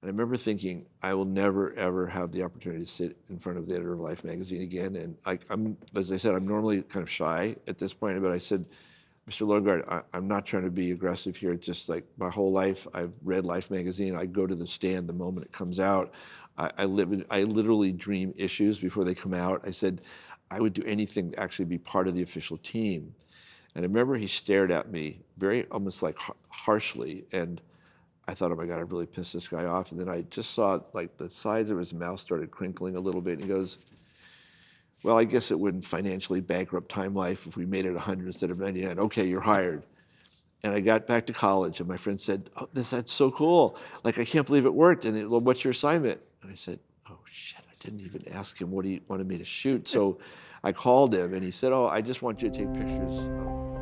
And I remember thinking, I will never, ever have the opportunity to sit in front of the editor of Life magazine again. And as I said, I'm normally kind of shy at this point, but I said, Mr. Logard, I'm not trying to be aggressive here. It's just like my whole life, I've read Life magazine. I go to the stand the moment it comes out. I literally dream issues before they come out. I said, I would do anything to actually be part of the official team. And I remember he stared at me very almost like harshly, and I thought, oh my God, I've really pissed this guy off. And then I just saw like the sides of his mouth started crinkling a little bit. And he goes, well, I guess it wouldn't financially bankrupt Time Life if we made it 100 instead of 99. Okay, you're hired. And I got back to college, and my friend said, oh, that's so cool. Like, I can't believe it worked. And well, what's your assignment? And I said, oh shit, I didn't even ask him what he wanted me to shoot. So I called him, and he said, oh, I just want you to take pictures of.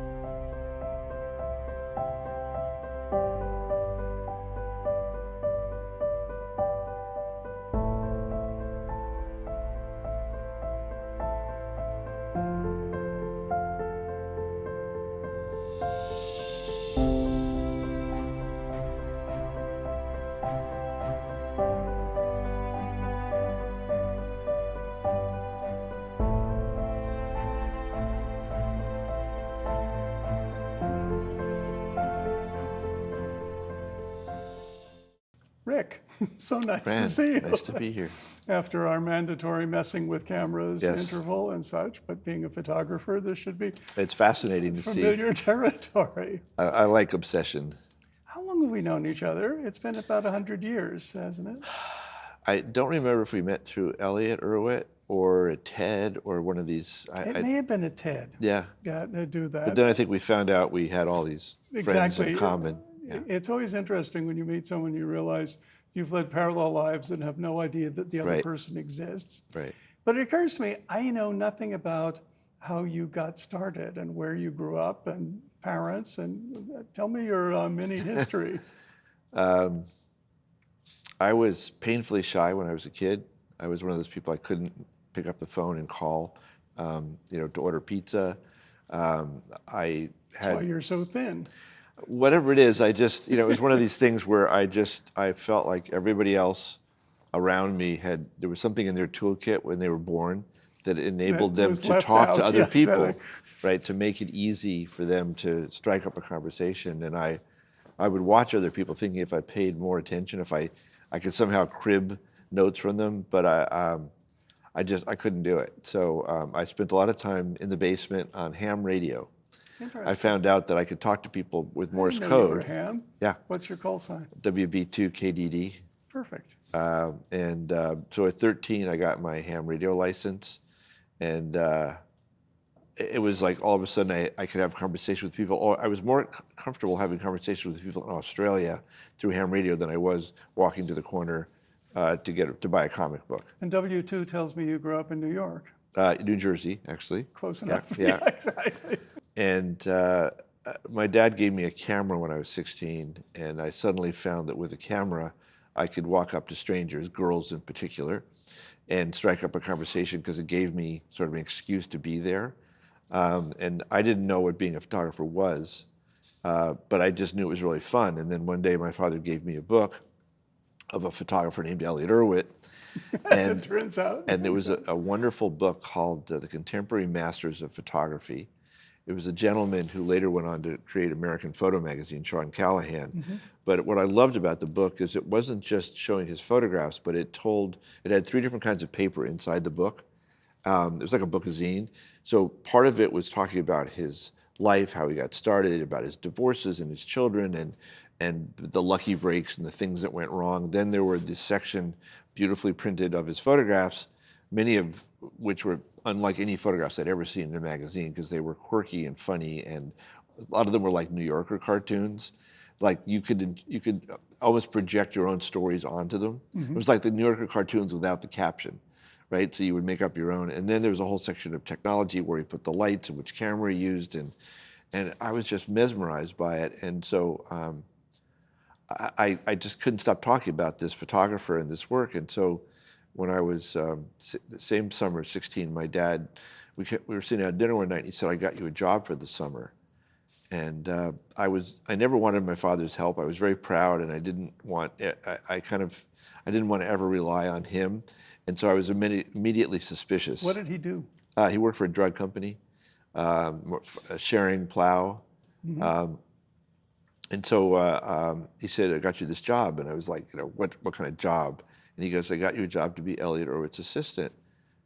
Rick, so nice Bran, to see you. Nice to be here. After our mandatory messing with cameras Yes. interval and such, but being a photographer, this should be It's fascinating to see. familiar territory. I like obsession. How long have we known each other? It's been about 100 years, hasn't it? I don't remember if we met through Elliot Erwitt or at TED or one of these. It may have been a TED. Yeah. Yeah, to do that. But then I think we found out we had all these friends Exactly. in common. Yeah. It's always interesting when you meet someone you realize you've led parallel lives and have no idea that the other Right. person exists. Right. But it occurs to me, I know nothing about how you got started and where you grew up and parents, and tell me your mini history. I was painfully shy when I was a kid. I was one of those people I couldn't pick up the phone and call, to order pizza. I That's had why you're so thin. whatever it is. I just, it was one of these things where I felt like everybody else around me there was something in their toolkit when they were born that enabled That them was to left talk out. to other Yeah, people, exactly. right? To make it easy for them to strike up a conversation. And I would watch other people thinking if I paid more attention, if I could somehow crib notes from them, but I couldn't do it. So I spent a lot of time in the basement on ham radio. Interesting. I found out that I could talk to people with Morse I didn't know you were code. ham. Yeah, What's your call sign? WB2 KDD. Perfect. So at 13, I got my ham radio license, and it was like all of a sudden I could have conversation with people. I was more comfortable having conversations with people in Australia through ham radio than I was walking to the corner to buy a comic book. And W2 tells me you grew up in New York. New Jersey, actually. Close enough. Yeah. Exactly. And my dad gave me a camera when I was 16, and I suddenly found that with a camera, I could walk up to strangers, girls in particular, and strike up a conversation because it gave me sort of an excuse to be there. And I didn't know what being a photographer was, but I just knew it was really fun. And then one day my father gave me a book of a photographer named Elliot Erwitt. As it turns out. And it was a wonderful book called The Contemporary Masters of Photography. It was a gentleman who later went on to create American Photo Magazine, Sean Callahan. Mm-hmm. But what I loved about the book is it wasn't just showing his photographs, but it had 3 different kinds of paper inside the book. It was like a bookazine. So part of it was talking about his life, how he got started, about his divorces and his children, and the lucky breaks and the things that went wrong. Then there were this section beautifully printed of his photographs, many of which were unlike any photographs I'd ever seen in a magazine because they were quirky and funny, and a lot of them were like New Yorker cartoons. Like you could almost project your own stories onto them. Mm-hmm. It was like the New Yorker cartoons without the caption, right? So you would make up your own. And then there was a whole section of technology where he put the lights and which camera he used, and I was just mesmerized by it. And so I just couldn't stop talking about this photographer and this work. And so when I was the same summer, 16, my dad, we were sitting at dinner one night, and he said, "I got you a job for the summer." And I never wanted my father's help. I was very proud, and I didn't want, I didn't want to ever rely on him. And so I was immediately suspicious. What did he do? He worked for a drug company, sharing plow. And so he said, I got you this job. And I was like, what kind of job? And he goes, I got you a job to be Elliot Irwitt's assistant.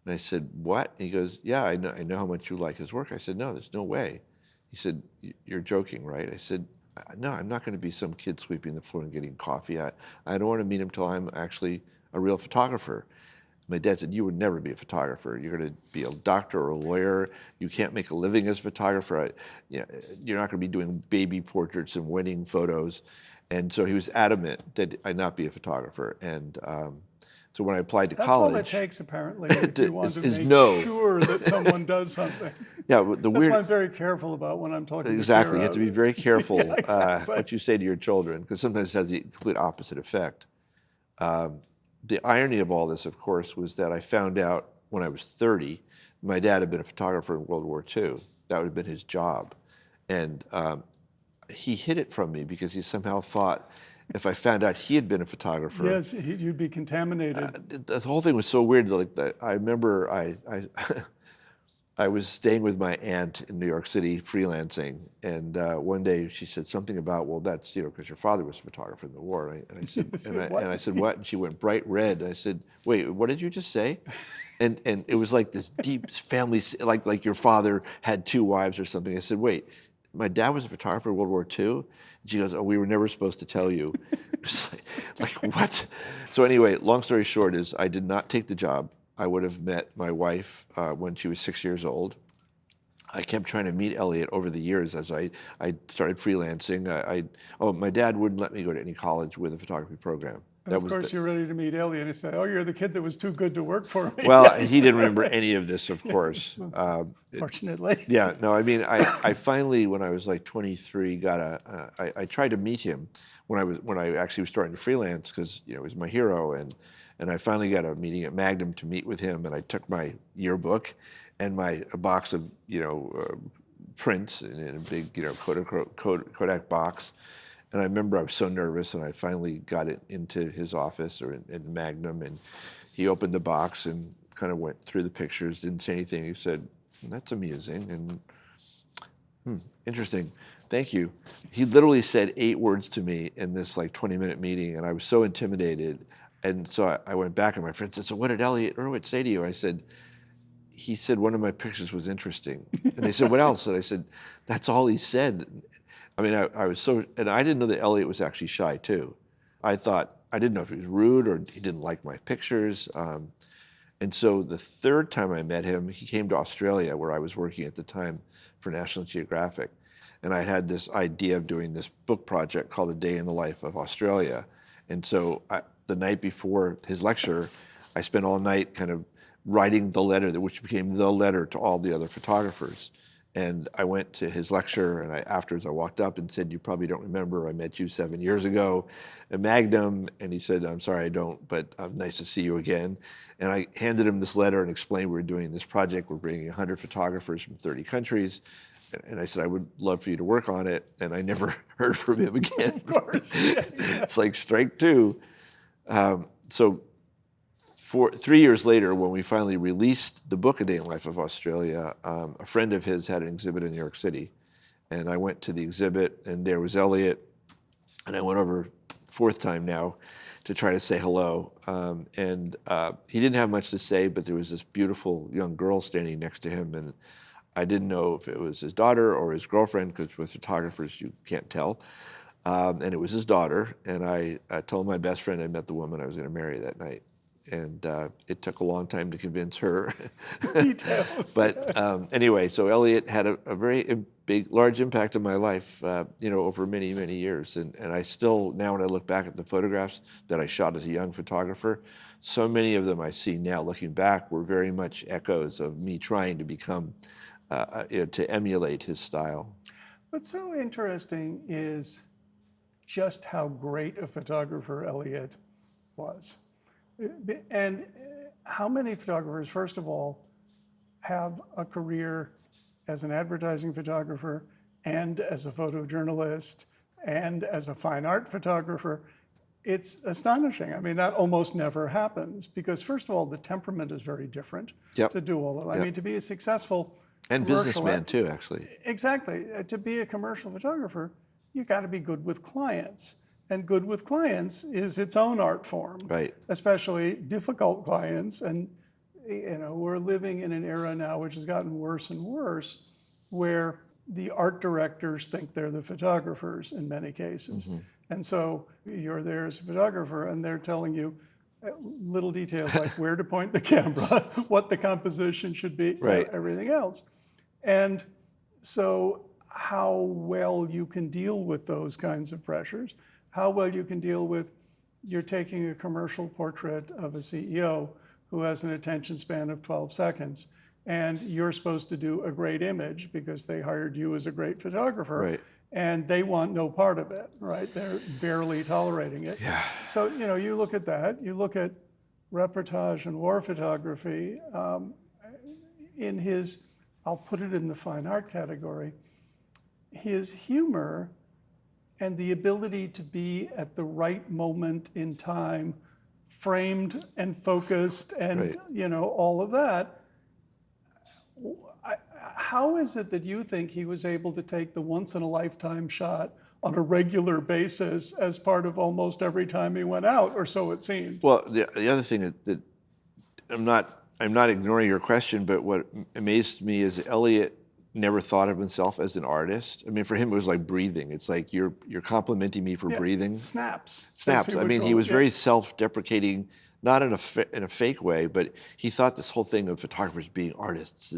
And I said, what? And he goes, yeah, I know how much you like his work. I said, no, there's no way. He said, you're joking, right? I said, no, I'm not going to be some kid sweeping the floor and getting coffee. I don't want to meet him till I'm actually a real photographer. My dad said, you would never be a photographer. You're going to be a doctor or a lawyer. You can't make a living as a photographer. You're not going to be doing baby portraits and wedding photos. And so he was adamant that I not be a photographer. And so when I applied to college... That's all it takes, apparently, if you want to make no. sure that someone does something. Yeah, That's what I'm very careful about when I'm talking Exactly. to You have to be very careful Yeah, exactly. what you say to your children, because sometimes it has the complete opposite effect. The irony of all this, of course, was that I found out when I was 30, my dad had been a photographer in World War II. That would have been his job. And he hid it from me because he somehow thought if I found out he had been a photographer... Yes, you'd be contaminated. The whole thing was so weird. I remember I was staying with my aunt in New York City freelancing, and one day she said something about, well, that's because your father was a photographer in the war. And I said, and I said, what? And she went bright red. And I said, wait, what did you just say? And it was like this deep family, like your father had 2 wives or something. I said, wait, my dad was a photographer in World War II? And she goes, oh, we were never supposed to tell you. It's like what? So anyway, long story short is I did not take the job. I would have met my wife when she was 6 years old. I kept trying to meet Elliot over the years as I started freelancing. My dad wouldn't let me go to any college with a photography program. And of course, you're ready to meet Elliot and say, oh, you're the kid that was too good to work for me. Well, he didn't remember any of this, of course. Fortunately. Yeah, no, I mean, I finally, when I was like 23, I tried to meet him when I actually was starting to freelance because, he was my hero. And I finally got a meeting at Magnum to meet with him, and I took my yearbook and a box of prints in a big Kodak box. And I remember I was so nervous, and I finally got it into his office or in Magnum, and he opened the box and kind of went through the pictures, didn't say anything. He said, "That's amusing and interesting. Thank you." He literally said 8 words to me in this 20-minute meeting, and I was so intimidated. And so I went back, and my friend said, "So what did Elliot Irwitt say to you?" I said, "He said one of my pictures was interesting." And they said, "What else?" And I said, "That's all he said." I mean, I was so, and I didn't know that Elliot was actually shy too. I didn't know if he was rude or he didn't like my pictures. And so the 3rd time I met him, he came to Australia, where I was working at the time for National Geographic. And I had this idea of doing this book project called A Day in the Life of Australia. And so the night before his lecture, I spent all night kind of writing the letter, which became the letter to all the other photographers. And I went to his lecture, and afterwards I walked up and said, "You probably don't remember, I met you 7 years ago at Magnum." And he said, "I'm sorry, I don't, but nice to see you again." And I handed him this letter and explained we were doing this project. We're bringing 100 photographers from 30 countries. And I said, "I would love for you to work on it." And I never heard from him again. Of course. Yeah. It's like strike 2. So 3 years later, when we finally released the book, A Day in the Life of Australia, a friend of his had an exhibit in New York City. And I went to the exhibit, and there was Elliot. And I went over 4th time now to try to say hello. And he didn't have much to say, but there was this beautiful young girl standing next to him. And I didn't know if it was his daughter or his girlfriend, because with photographers, you can't tell. And it was his daughter. And I told my best friend I met the woman I was going to marry that night. And it took a long time to convince her. Details. But anyway, so Elliot had a very large impact on my life, over many, many years. And I still, now when I look back at the photographs that I shot as a young photographer, so many of them I see now looking back were very much echoes of me trying to become, to emulate his style. What's so interesting is just how great a photographer Elliot was. And how many photographers, first of all, have a career as an advertising photographer and as a photojournalist and as a fine art photographer, it's astonishing. I mean, that almost never happens because, first of all, the temperament is very different Yep. to do all of it. I Yep. mean, to be a successful And commercial businessman too, actually. Exactly. To be a commercial photographer, you got to be good with clients. And good with clients is its own art form, Right. especially difficult clients. And we're living in an era now which has gotten worse and worse, where the art directors think they're the photographers in many cases. And so you're there as a photographer and they're telling you little details like where to point the camera, what the composition should be, Right. everything else. And so how well you can deal with those kinds of pressures, how well you can deal with, you're taking a commercial portrait of a CEO who has an attention span of 12 seconds, and you're supposed to do a great image because they hired you as a great photographer, Right. and they want no part of it, right? They're barely tolerating it. Yeah. So, you look at that, you look at reportage and war photography, in his, I'll put it in the fine art category, his humor and the ability to be at the right moment in time, framed and focused and, Right. all of that. How is it that you think he was able to take the once in a lifetime shot on a regular basis as part of almost every time he went out, or so it seemed? Well, the other thing that I'm not ignoring your question, but what amazed me is Elliot never thought of himself as an artist. I mean, for him, it was like breathing. It's like you're complimenting me for breathing. Snaps. Snaps. I mean, he was very self-deprecating, not in a fake way, but he thought this whole thing of photographers being artistes,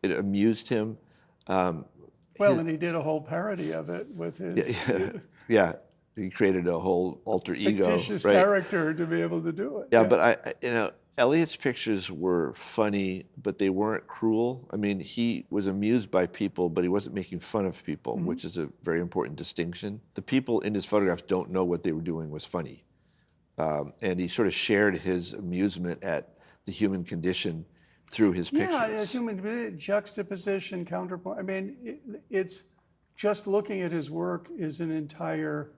it amused him. And he did a whole parody of it with his Yeah, he created a whole alter ego, fictitious right? character to be able to do it. Yeah, but Elliot's pictures were funny, but they weren't cruel. I mean, he was amused by people, but he wasn't making fun of people, which is a very important distinction. The people in his photographs don't know what they were doing was funny. And he sort of shared his amusement at the human condition through his pictures. Yeah, human juxtaposition, counterpoint. I mean, it's just looking at his work is an entire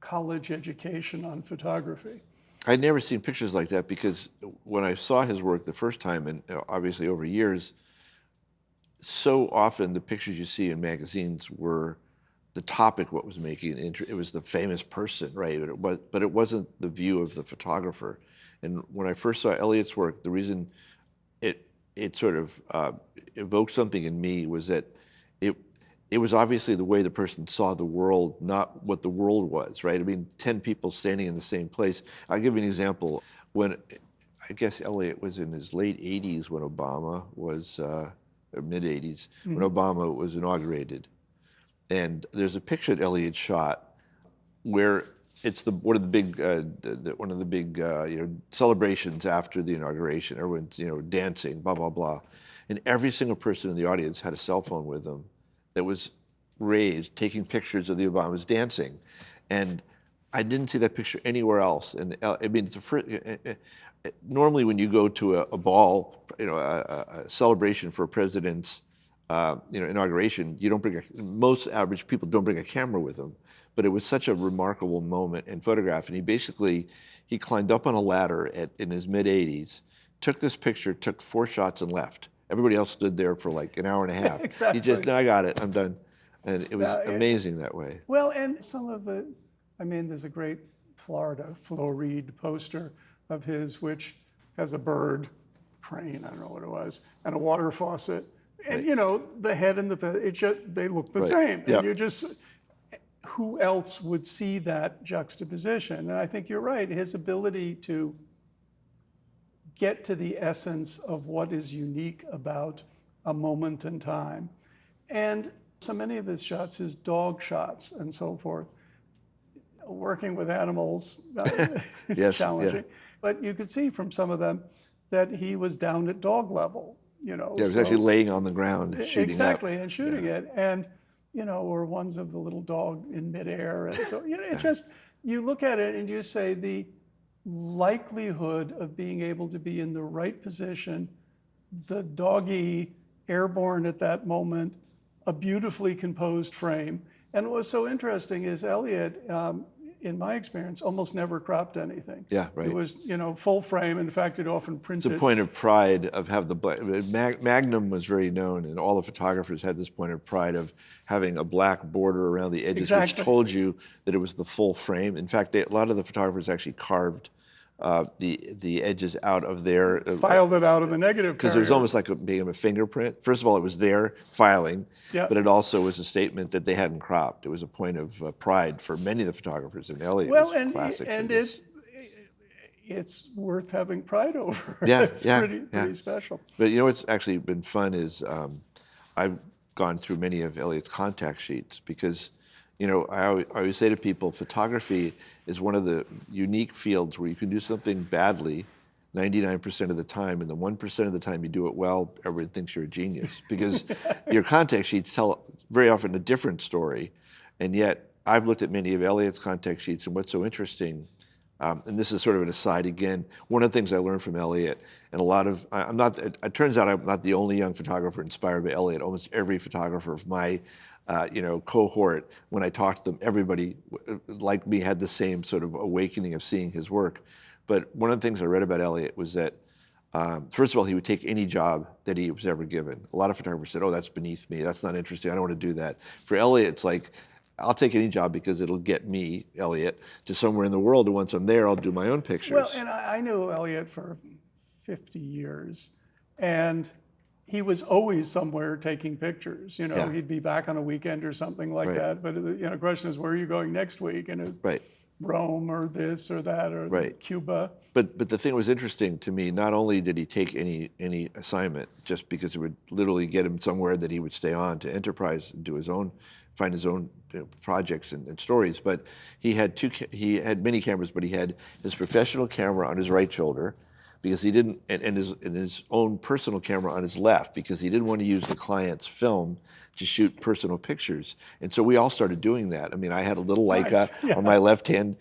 college education on photography. I'd never seen pictures like that because when I saw his work the first time, and obviously over years, so often the pictures you see in magazines were the topic what was making it was the famous person, right? But it wasn't the view of the photographer. And when I first saw Elliot's work, the reason it sort of evoked something in me was that it was obviously the way the person saw the world, not what the world was, right? I mean, 10 people standing in the same place. I'll give you an example. When I guess Elliot was in his late 80s when Obama was, or mid 80s, when Obama was inaugurated. And there's a picture that Elliot shot where it's one of the big celebrations after the inauguration. Everyone's dancing, blah blah blah, and every single person in the audience had a cell phone with them that was raised, taking pictures of the Obamas dancing, and I didn't see that picture anywhere else. And I mean, it's normally when you go to a ball, a celebration for a president's inauguration, you don't bring most average people don't bring a camera with them. But it was such a remarkable moment and photograph. And he climbed up on a ladder in his mid 80s, took this picture, took 4 shots and left. Everybody else stood there for like an hour and a half. Exactly. He just, no, I got it, I'm done. And it was amazing that way. Well, and some of there's a great Florida Flo Reed poster of his, which has a bird, crane, I don't know what it was, and a water faucet. And the head and they look the same. Yep. And you just, who else would see that juxtaposition? And I think you're right. His ability to get to the essence of what is unique about a moment in time. And so many of his shots, his dog shots and so forth, working with animals, Yes, challenging. yeah. But you could see from some of them that he was down at dog level. Yeah, he was actually laying on the ground shooting exactly, up. And shooting it. And, or ones of the little dog in midair. And so, it just, you look at it and you say the likelihood of being able to be in the right position, the doggy airborne at that moment, a beautifully composed frame. And what was so interesting is Elliot, in my experience, almost never cropped anything. Yeah, right. It was, full frame. In fact, it often It's printed. a point of pride of have the black. Magnum was very known, and all the photographers had this point of pride of having a black border around the edges, which Exactly. told you that it was the full frame. In fact, a lot of the photographers actually carved the edges out of their Filed it out of the negative because it was carrier. almost like being a fingerprint. First of all, it was their filing, Yeah. but it also was a statement that they hadn't cropped. It was a point of pride for many of the photographers, and Elliot Well, was and classic for and this. it's worth having pride over. Yeah, It's yeah, pretty special. But what's actually been fun is I've gone through many of Elliot's contact sheets because, I always say to people, photography is one of the unique fields where you can do something badly 99% of the time, and the 1% of the time you do it well, everyone thinks you're a genius because your contact sheets tell very often a different story. And yet, I've looked at many of Elliot's contact sheets, and what's so interesting, and this is sort of an aside again, one of the things I learned from Elliot, and it turns out I'm not the only young photographer inspired by Elliot. Almost every photographer of my cohort, when I talked to them, everybody like me had the same sort of awakening of seeing his work. But one of the things I read about Elliot was that, first of all, he would take any job that he was ever given. A lot of photographers said, oh, that's beneath me. That's not interesting. I don't want to do that. For Elliot, it's like, I'll take any job because it'll get me, Elliot, to somewhere in the world. And once I'm there, I'll do my own pictures. Well, and I knew Elliot for 50 years, and he was always somewhere taking pictures. Yeah. He'd be back on a weekend or something like Right. that. But the question is, where are you going next week? And it's Right. Rome or this or that or Right. Cuba. But the thing was interesting to me, not only did he take any assignment just because it would literally get him somewhere that he would stay on to Enterprise and do find his own projects and stories, but he had many cameras, but he had his professional camera on his right shoulder because he didn't, and his own personal camera on his left because he didn't want to use the client's film to shoot personal pictures. And so we all started doing that. I mean, I had a little Leica Nice. Yeah. on my left hand,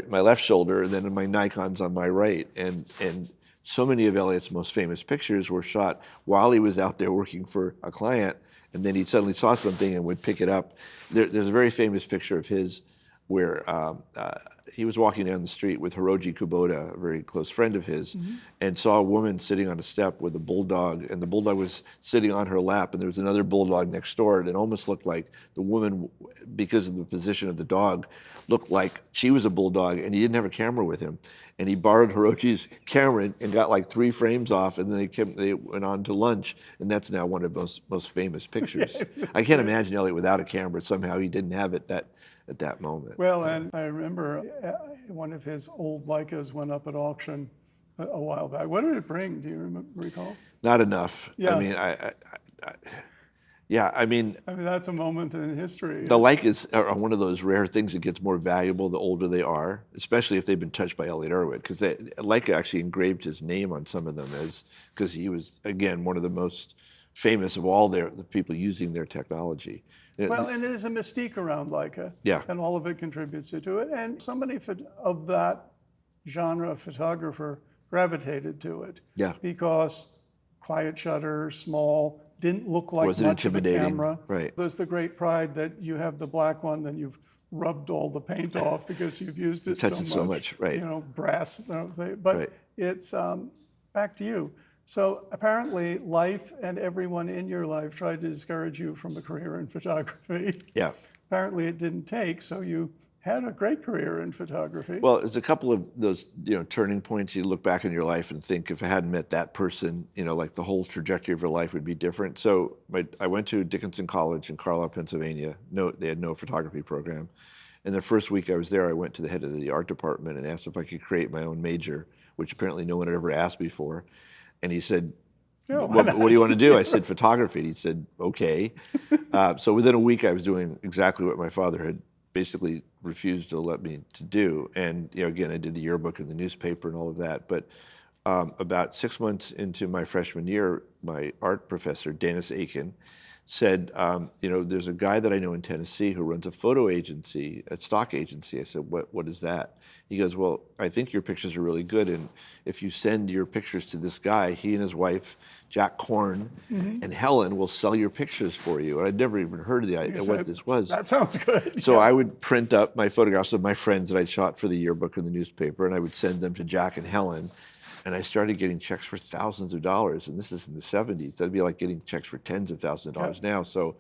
my left shoulder, and then my Nikon's on my right. And so many of Elliot's most famous pictures were shot while he was out there working for a client, and then he suddenly saw something and would pick it up. There's a very famous picture of his where he was walking down the street with Hiroji Kubota, a very close friend of his, and saw a woman sitting on a step with a bulldog, and the bulldog was sitting on her lap, and there was another bulldog next door, and it almost looked like the woman, because of the position of the dog, looked like she was a bulldog, and he didn't have a camera with him. And he borrowed Hiroji's camera and got like 3 frames off, and then they went on to lunch, and that's now one of the most famous pictures. Yes, I can't imagine Elliot without a camera. Somehow he didn't have it at that moment. Well, and I remember one of his old Leicas went up at auction a while back. What did it bring? Do you recall? Not enough. Yeah. I mean, I mean, that's a moment in history. the Leicas are one of those rare things that gets more valuable the older they are, especially if they've been touched by Elliot Erwitt, because Leica actually engraved his name on some of them because he was, again, one of the most famous of all the people using their technology. Well, and there's a mystique around Leica. Yeah. And all of it contributes to it. And somebody of that genre of photographer gravitated to it. Yeah. Because quiet shutter, small, didn't look like Wasn't much of a intimidating. camera. Right. There's the great pride that you have the black one, then you've rubbed all the paint off because you've used it touched it so much, right. Brass. But Right. it's back to you. So apparently life and everyone in your life tried to discourage you from a career in photography. Yeah. Apparently it didn't take, so you had a great career in photography. Well, there's a couple of those, turning points. You look back in your life and think, if I hadn't met that person, like the whole trajectory of your life would be different. So I went to Dickinson College in Carlisle, Pennsylvania. They had no photography program. And the first week I was there, I went to the head of the art department and asked if I could create my own major, which apparently no one had ever asked before. And he said, what do you want to do? I said, photography. And he said, okay. So within a week, I was doing exactly what my father had basically refused to let me to do. And again, I did the yearbook and the newspaper and all of that. But about 6 months into my freshman year, my art professor, Dennis Aiken, said, there's a guy that I know in Tennessee who runs a photo agency, a stock agency. I said, what is that? He goes, well, I think your pictures are really good, and if you send your pictures to this guy, he and his wife, Jack Korn, and Helen will sell your pictures for you. And I'd never even heard of the idea what this was. That sounds good. So I would print up my photographs of my friends that I'd shot for the yearbook in the newspaper, and I would send them to Jack and Helen. And I started getting checks for thousands of dollars, and this is in the 70s. That'd be like getting checks for tens of thousands of dollars now. So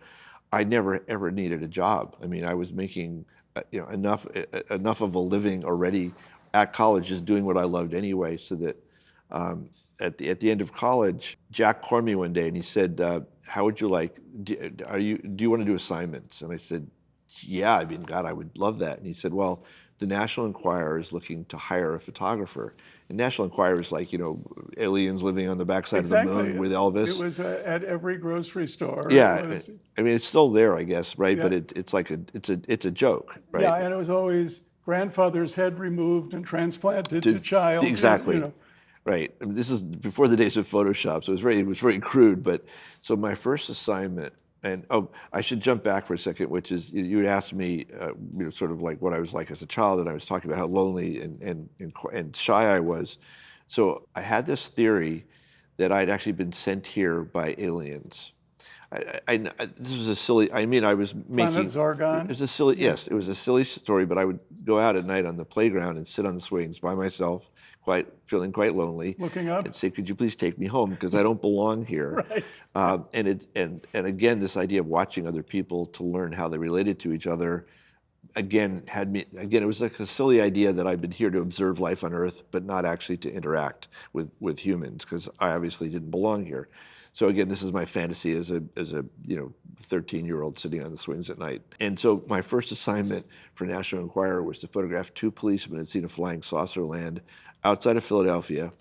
I never ever needed a job. I mean, I was making enough of a living already at college, just doing what I loved anyway. So that at the end of college, Jack called me one day and he said, "How would you like? Do you want to do assignments?" And I said, "Yeah, I mean, God, I would love that." And he said, "Well, the National Enquirer is looking to hire a photographer." And National Enquirer is like, aliens living on the backside of the moon with Elvis. It was at every grocery store. Yeah, I mean, it's still there, I guess, right? Yeah. But it's like it's a joke, right? Yeah, and it was always grandfather's head removed and transplanted to child. Exactly. Right. I mean, this is before the days of Photoshop, so it was very crude. But so my first assignment, and I should jump back for a second, which is you asked me, sort of like what I was like as a child, and I was talking about how lonely and shy I was. So I had this theory that I'd actually been sent here by aliens. This was a silly. I mean, I was making. Planet Zargon. It was a silly. Yes, it was a silly story. But I would go out at night on the playground and sit on the swings by myself, feeling quite lonely. Looking up. And say, "Could you please take me home because I don't belong here." Right. And again, this idea of watching other people to learn how they related to each other, again it was like a silly idea that I've been here to observe life on Earth, but not actually to interact with humans because I obviously didn't belong here. So again, this is my fantasy as a 13-year-old sitting on the swings at night. And so my first assignment for National Enquirer was to photograph two policemen who had seen a flying saucer land outside of Philadelphia,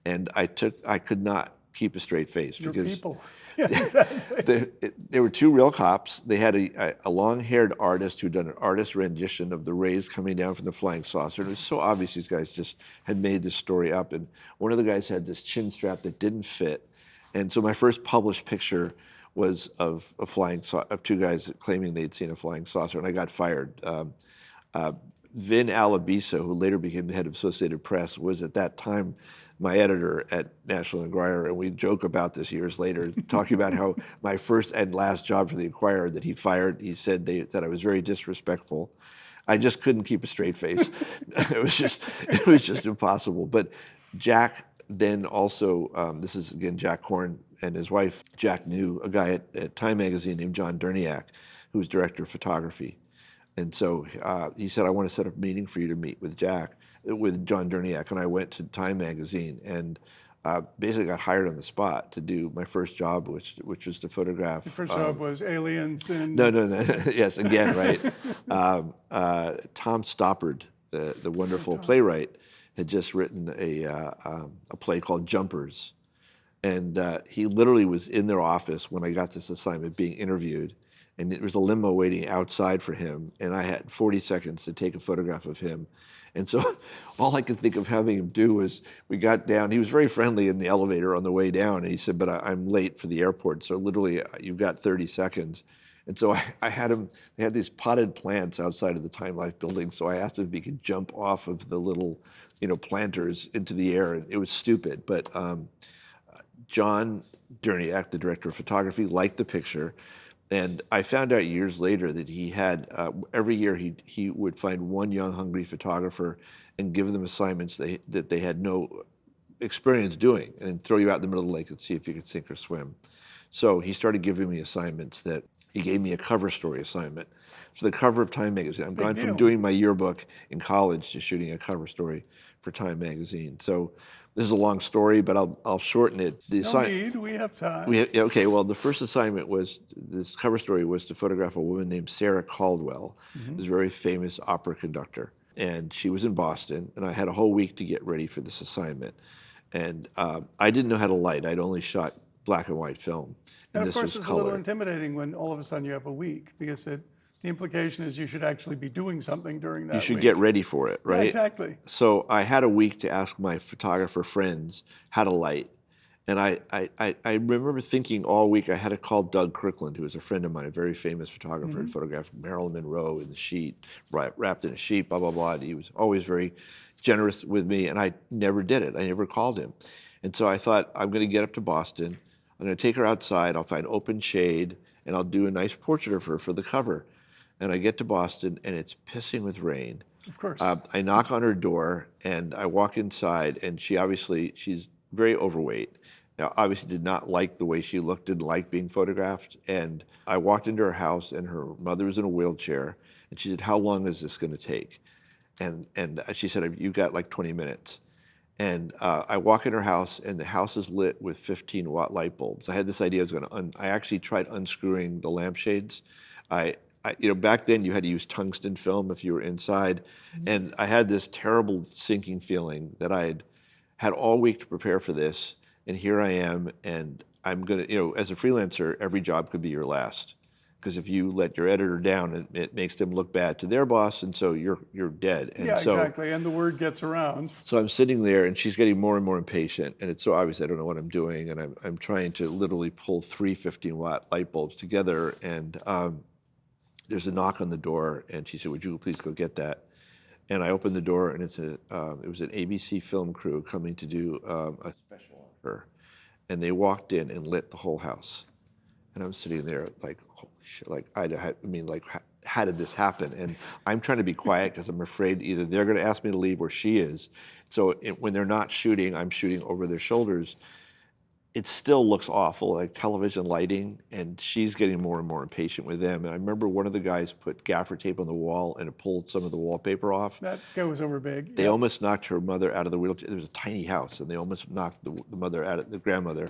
and I could not keep a straight face because people. Yeah, exactly. There were two real cops. They had a long-haired artist who'd done an artist rendition of the rays coming down from the flying saucer. And it was so obvious these guys just had made this story up. And one of the guys had this chin strap that didn't fit. And so my first published picture was of two guys claiming they'd seen a flying saucer, and I got fired. Vin Alabisa, who later became the head of Associated Press, was at that time my editor at National Enquirer, and we joke about this years later, talking about how my first and last job for the Enquirer that he fired, he said that I was very disrespectful. I just couldn't keep a straight face. It was just impossible. But Jack then also, this is again Jack Korn and his wife. Jack knew a guy at Time magazine named John Derniak, who was director of photography. And so he said, "I want to set up a meeting for you to meet with John Derniak." And I went to Time magazine and basically got hired on the spot to do my first job, which was to photograph. Your first job was aliens and... No. Yes, again, right. Tom Stoppard, the wonderful playwright, had just written a play called Jumpers. And he literally was in their office when I got this assignment being interviewed. And there was a limo waiting outside for him, and I had 40 seconds to take a photograph of him. And so all I could think of having him do was, we got down, he was very friendly in the elevator on the way down, and he said, "But I'm late for the airport, so literally you've got 30 seconds. And so I had him, they had these potted plants outside of the Time Life building, so I asked him if he could jump off of the little, planters into the air, and it was stupid. But John Derniak, the director of photography, liked the picture. And I found out years later that he had, every year he would find one young, hungry photographer and give them assignments that they had no experience doing, and throw you out in the middle of the lake and see if you could sink or swim. So he started giving me assignments that, he gave me a cover story assignment for the cover of Time magazine. I'm gone from doing my yearbook in college to shooting a cover story for Time magazine. So this is a long story, but I'll shorten it. No need, we have time. Okay, well, the first assignment was, this cover story was to photograph a woman named Sarah Caldwell, who's a very famous opera conductor. And she was in Boston, and I had a whole week to get ready for this assignment. And I didn't know how to light. I'd only shot black and white film. And of course, it's a little intimidating when all of a sudden you have a week, because the implication is you should actually be doing something during that week. You should get ready for it, right? Yeah, exactly. So I had a week to ask my photographer friends how to light. And I remember thinking all week, I had to call Doug Kirkland, who was a friend of mine, a very famous photographer, who photographed Marilyn Monroe in the sheet, wrapped in a sheet, blah, blah, blah. And he was always very generous with me, and I never did it. I never called him. And so I thought, I'm going to get up to Boston. I'm going to take her outside. I'll find open shade, and I'll do a nice portrait of her for the cover. And I get to Boston, and it's pissing with rain. Of course. I knock on her door, and I walk inside, and she's very overweight. Now, obviously did not like the way she looked, didn't like being photographed. And I walked into her house, and her mother was in a wheelchair, and she said, how long is this going to take? And she said, you've got like 20 minutes. And I walk in her house, and the house is lit with 15-watt light bulbs. I had this idea I was going to, I actually tried unscrewing the lampshades. Back then you had to use tungsten film if you were inside. And I had this terrible sinking feeling that I had all week to prepare for this. And here I am, and I'm going to, as a freelancer, every job could be your last. Because if you let your editor down, it makes them look bad to their boss, and so you're dead. And yeah, so, exactly, and the word gets around. So I'm sitting there, and she's getting more and more impatient, and it's so obvious I don't know what I'm doing, and I'm trying to literally pull 3 15-watt light bulbs together, and there's a knock on the door, and she said, would you please go get that? And I opened the door, and it was an ABC film crew coming to do a special on her, and they walked in and lit the whole house. And I'm sitting there like, holy shit, like, how did this happen? And I'm trying to be quiet because I'm afraid either they're going to ask me to leave or she is. So when they're not shooting, I'm shooting over their shoulders. It still looks awful, like television lighting, and she's getting more and more impatient with them. And I remember one of the guys put gaffer tape on the wall, and it pulled some of the wallpaper off. That goes over big. They almost knocked her mother out of the wheelchair. There was a tiny house, and they almost knocked the mother out of the grandmother.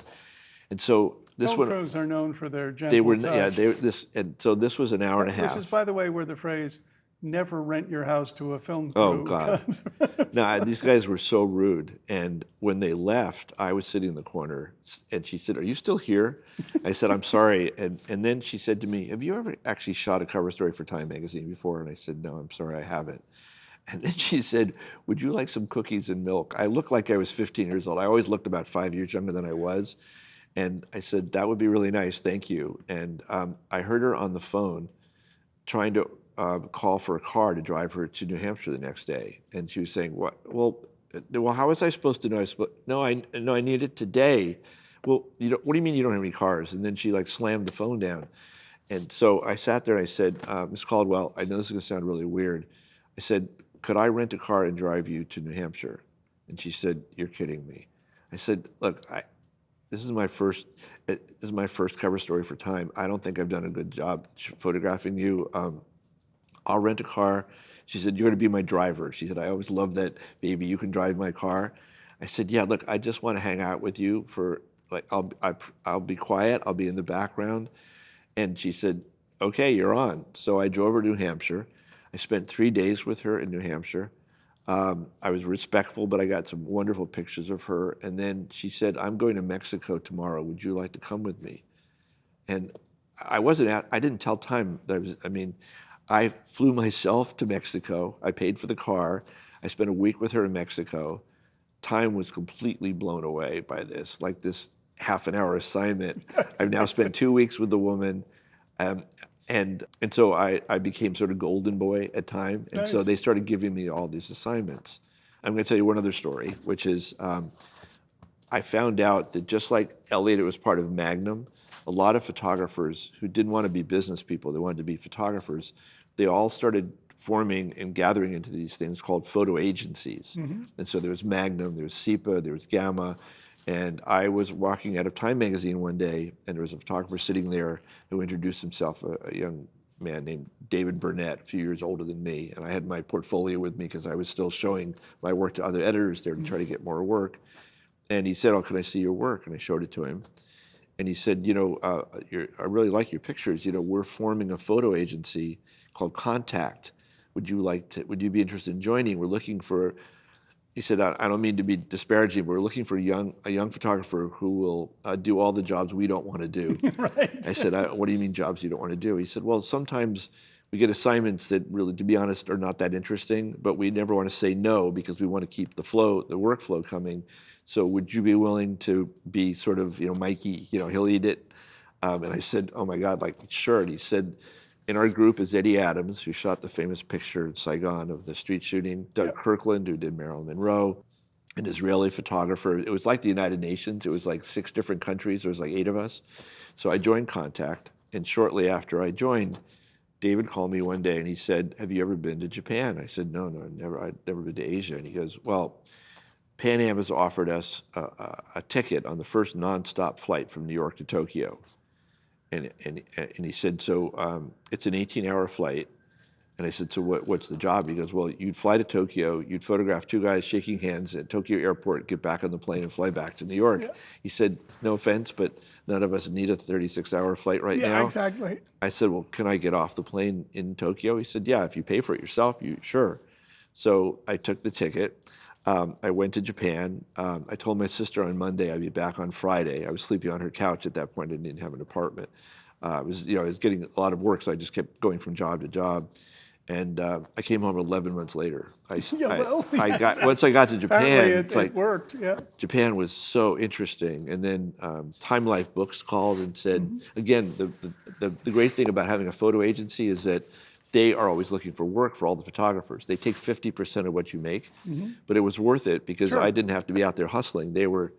And so this Film one, crews are known for their gentle they were, touch. so this was an hour and a half. This is, by the way, where the phrase "never rent your house to a film crew" Oh God! No, these guys were so rude. And when they left, I was sitting in the corner, and she said, "Are you still here?" I said, "I'm sorry." And then she said to me, "Have you ever actually shot a cover story for Time magazine before?" And I said, "No, I'm sorry, I haven't." And then she said, "Would you like some cookies and milk?" I looked like I was 15 years old. I always looked about 5 years younger than I was. And I said, "That would be really nice, thank you." And I heard her on the phone trying to call for a car to drive her to New Hampshire the next day. And she was saying, "What? Well, how was I supposed to know? I need it today." Well, what do you mean you don't have any cars? And then she like slammed the phone down. And so I sat there and I said, "Ms. Caldwell, I know this is going to sound really weird." I said, "Could I rent a car and drive you to New Hampshire?" And she said, "You're kidding me." I said, "Look, this is my first cover story for Time. I don't think I've done a good job photographing you. I'll rent a car." She said, "You're going to be my driver." She said, "I always love that, baby. You can drive my car." I said, "Yeah, look, I just want to hang out with you for like I'll be quiet. I'll be in the background." And she said, "Okay, you're on." So I drove her to New Hampshire. I spent 3 days with her in New Hampshire. I was respectful, but I got some wonderful pictures of her. And then she said, "I'm going to Mexico tomorrow. Would you like to come with me?" And I didn't tell Time that I flew myself to Mexico. I paid for the car. I spent a week with her in Mexico. Time was completely blown away by this, like this half an hour assignment. I've now spent 2 weeks with the woman. And so I became sort of golden boy at Time. And so Nice. they started giving me all these assignments. I'm going to tell you one other story, which is I found out that just like Elliot was part of Magnum, a lot of photographers who didn't want to be business people, they wanted to be photographers, they all started forming and gathering into these things called photo agencies. And so there was Magnum, there was SEPA, there was Gamma. And I was walking out of Time magazine one day, and there was a photographer sitting there who introduced himself, a young man named David Burnett, a few years older than me. And I had my portfolio with me because I was still showing my work to other editors there to try to get more work. And he said, "Oh, can I see your work?" And I showed it to him. And he said, "I really like your pictures. We're forming a photo agency called Contact. Would you be interested in joining? We're looking for," he said, "I don't mean to be disparaging, but we're looking for a young photographer who will do all the jobs we don't want to do." Right. I said, "What do you mean jobs you don't want to do?" He said, "Well, sometimes we get assignments that really, to be honest, are not that interesting, but we never want to say no because we want to keep the workflow coming. So would you be willing to be sort of, Mikey, he'll eat it. And I said, oh my God, like, sure. And he said, in our group is Eddie Adams, who shot the famous picture in Saigon of the street shooting, Doug Kirkland, who did Marilyn Monroe, an Israeli photographer. It was like the United Nations. It was like 6 different countries. There was like 8 of us. So I joined Contact, and shortly after I joined, David called me one day and he said, have you ever been to Japan? I said, no, never. I'd never been to Asia. And he goes, well, Pan Am has offered us a ticket on the first nonstop flight from New York to Tokyo. And he said, so it's an 18-hour flight. And I said, so what's the job? He goes, well, you'd fly to Tokyo, you'd photograph 2 guys shaking hands at Tokyo airport, get back on the plane and fly back to New York. Yeah. He said, no offense, but none of us need a 36-hour flight right now. Yeah, exactly. I said, well, can I get off the plane in Tokyo? He said, yeah, if you pay for it yourself, sure. So I took the ticket. I went to Japan. I told my sister on Monday I'd be back on Friday. I was sleeping on her couch at that point. I didn't have an apartment. I was getting a lot of work, so I just kept going from job to job. And I came home 11 months later. Once I got to Japan, it worked. Yeah. Japan was so interesting. And then Time Life Books called and said, again, the great thing about having a photo agency is that they are always looking for work for all the photographers. They take 50% of what you make, but it was worth it because I didn't have to be out there hustling. They were,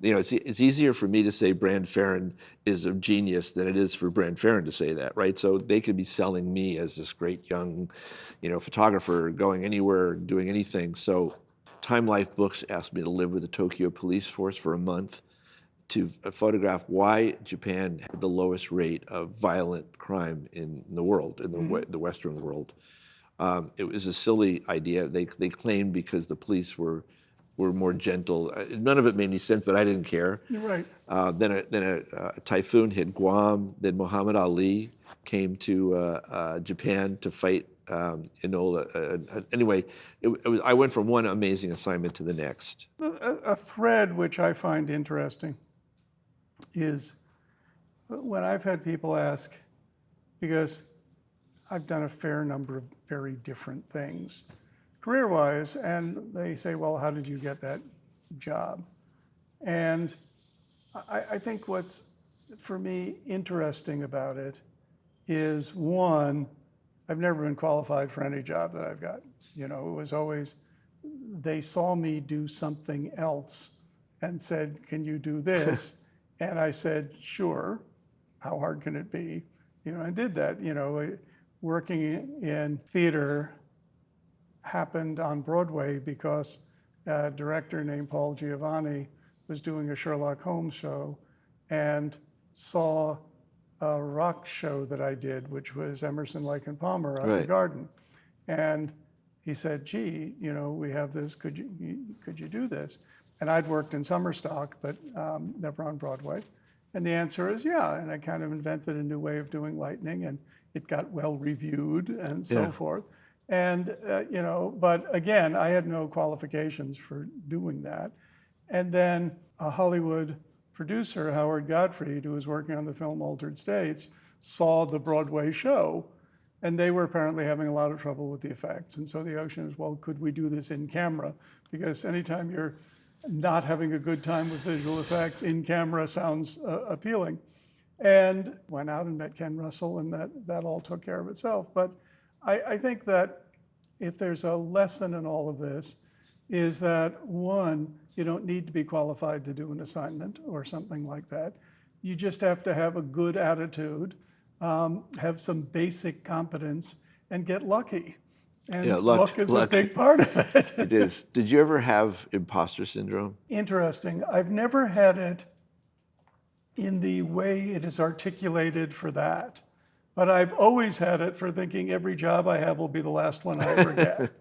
it's easier for me to say Bran Farren is a genius than it is for Bran Farren to say that, right? So they could be selling me as this great young, photographer going anywhere, doing anything. So Time Life Books asked me to live with the Tokyo police force for a month to photograph why Japan had the lowest rate of violent crime in the world, in the Western world. It was a silly idea. They claimed because the police were more gentle. None of it made any sense, but I didn't care. You're right. Then a typhoon hit Guam. Then Muhammad Ali came to Japan to fight Enola. Anyway, I went from one amazing assignment to the next. A thread which I find interesting is when I've had people ask, because I've done a fair number of very different things career-wise, and they say, well, how did you get that job? And I think what's, for me, interesting about it is, one, I've never been qualified for any job that I've got. It was always, they saw me do something else and said, can you do this? And I said, sure. How hard can it be? I did that. Working in theater happened on Broadway because a director named Paul Giovanni was doing a Sherlock Holmes show and saw a rock show that I did, which was Emerson, Lake and Palmer at the Garden. And he said, gee, we have this, could you do this? And I'd worked in summer stock, but never on Broadway. And the answer is yeah. And I kind of invented a new way of doing lightning, and it got well reviewed and so forth. And, but again, I had no qualifications for doing that. And then a Hollywood producer, Howard Gottfried, who was working on the film Altered States, saw the Broadway show, and they were apparently having a lot of trouble with the effects. And so the notion is, well, could we do this in camera? Because anytime you're not having a good time with visual effects, in camera sounds appealing. And went out and met Ken Russell, and that all took care of itself. But I think that if there's a lesson in all of this, is that, one, you don't need to be qualified to do an assignment or something like that. You just have to have a good attitude, have some basic competence, and get lucky. And luck is a big part of it. It is. Did you ever have imposter syndrome? Interesting. I've never had it in the way it is articulated for that. But I've always had it for thinking every job I have will be the last one I ever get.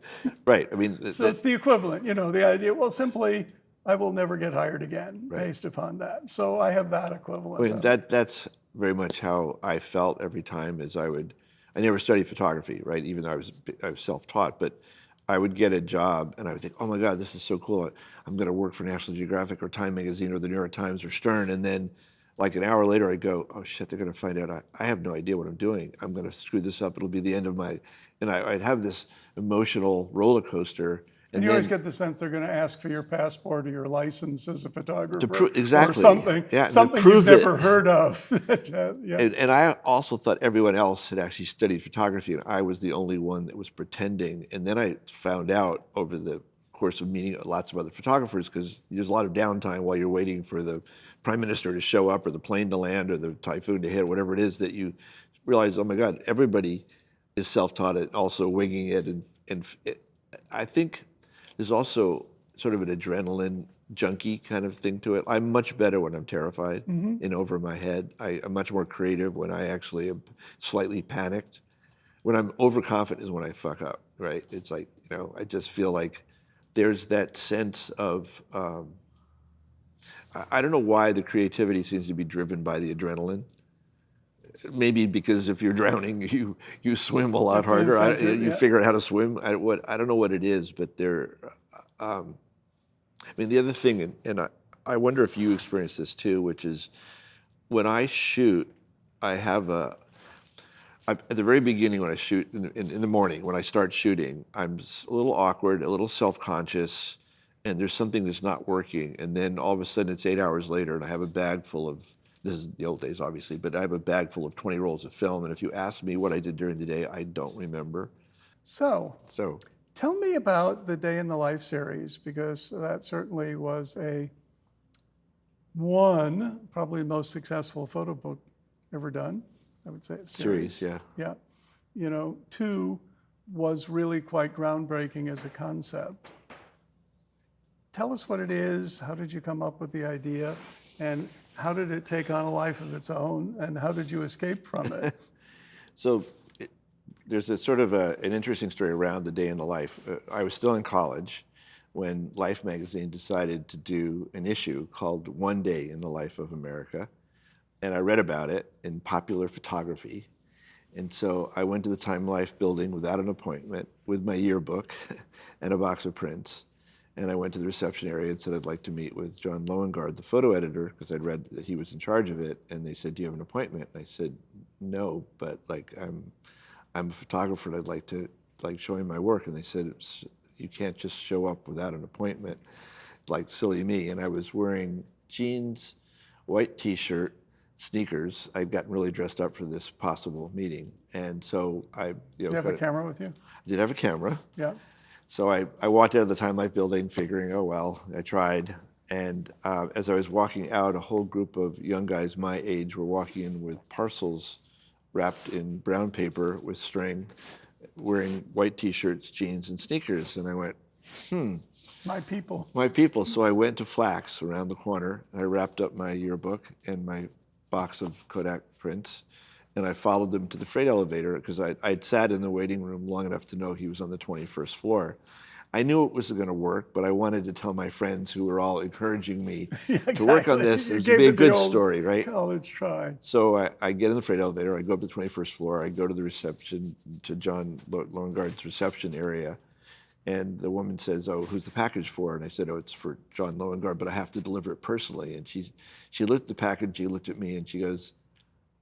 Right. I mean, so it's the equivalent, the idea, well, simply, I will never get hired again based upon that. So I have that equivalent. I mean, that's very much how I felt every time I never studied photography, right? Even though I was self-taught, but I would get a job and I would think, oh my God, this is so cool. I'm going to work for National Geographic or Time Magazine or the New York Times or Stern. And then like an hour later, I go, oh shit, they're going to find out I have no idea what I'm doing. I'm going to screw this up. It'll be the end of my, and I'd have this emotional roller coaster. And And you always then get the sense they're going to ask for your passport or your license as a to photographer prove, or exactly, something, yeah, and to something you've prove it. never heard of. Yeah. And I also thought everyone else had actually studied photography, and I was the only one that was pretending. And then I found out over the course of meeting lots of other photographers, because there's a lot of downtime while you're waiting for the prime minister to show up or the plane to land or the typhoon to hit, or whatever it is, that you realize, oh my God, everybody is self-taught at also winging it. I think there's also sort of an adrenaline junkie kind of thing to it. I'm much better when I'm terrified and over my head. I'm much more creative when I actually am slightly panicked. When I'm overconfident is when I fuck up, right? It's like, I just feel like there's that sense of, I don't know why the creativity seems to be driven by the adrenaline. Maybe because if you're drowning, you swim a lot That's the harder. incentive, You yeah. figure out how to swim. I don't know what it is, but I mean, the other thing, and I wonder if you experience this too, which is when I shoot, I have at the very beginning when I shoot in the morning, when I start shooting, I'm a little awkward, a little self-conscious, and there's something that's not working. And then all of a sudden it's 8 hours later and I have a bag full of, this is the old days obviously, but I have a bag full of 20 rolls of film. And if you ask me what I did during the day, I don't remember. So So tell me about the Day in the Life series, because that certainly was probably the most successful photo book ever done. I would say series, yeah. Yeah. 2 was really quite groundbreaking as a concept. Tell us what it is. How did you come up with the idea? And how did it take on a life of its own? And how did you escape from it? So there's a sort of an interesting story around the Day in the Life. I was still in college when Life magazine decided to do an issue called One Day in the Life of America. And I read about it in Popular Photography. And so I went to the Time Life building without an appointment with my yearbook and a box of prints. And I went to the reception area and said I'd like to meet with John Loengard, the photo editor, because I'd read that he was in charge of it. And they said, do you have an appointment? And I said, no, but I'm a photographer and I'd like to show him my work. And they said, you can't just show up without an appointment, like silly me. And I was wearing jeans, white t-shirt, sneakers. I'd gotten really dressed up for this possible meeting. And so Did you have a camera with you? I did have a camera. Yeah. So I walked out of the Time Life building figuring, oh, well, I tried. And as I was walking out, a whole group of young guys my age were walking in with parcels wrapped in brown paper with string, wearing white t-shirts, jeans, and sneakers. And I went, My people. my people. So I went to Flax around the corner, and I wrapped up my yearbook and my box of Kodak prints, and I followed them to the freight elevator because I'd sat in the waiting room long enough to know he was on the 21st floor. I knew it wasn't going to work, but I wanted to tell my friends who were all encouraging me to work on this. It would be a good story, right? College try. So I get in the freight elevator, I go up to the 21st floor, I go to the reception, to John Loengard's reception area, and the woman says, oh, who's the package for? And I said, oh, it's for John Loengard, but I have to deliver it personally. And she looked at the package, she looked at me, and she goes,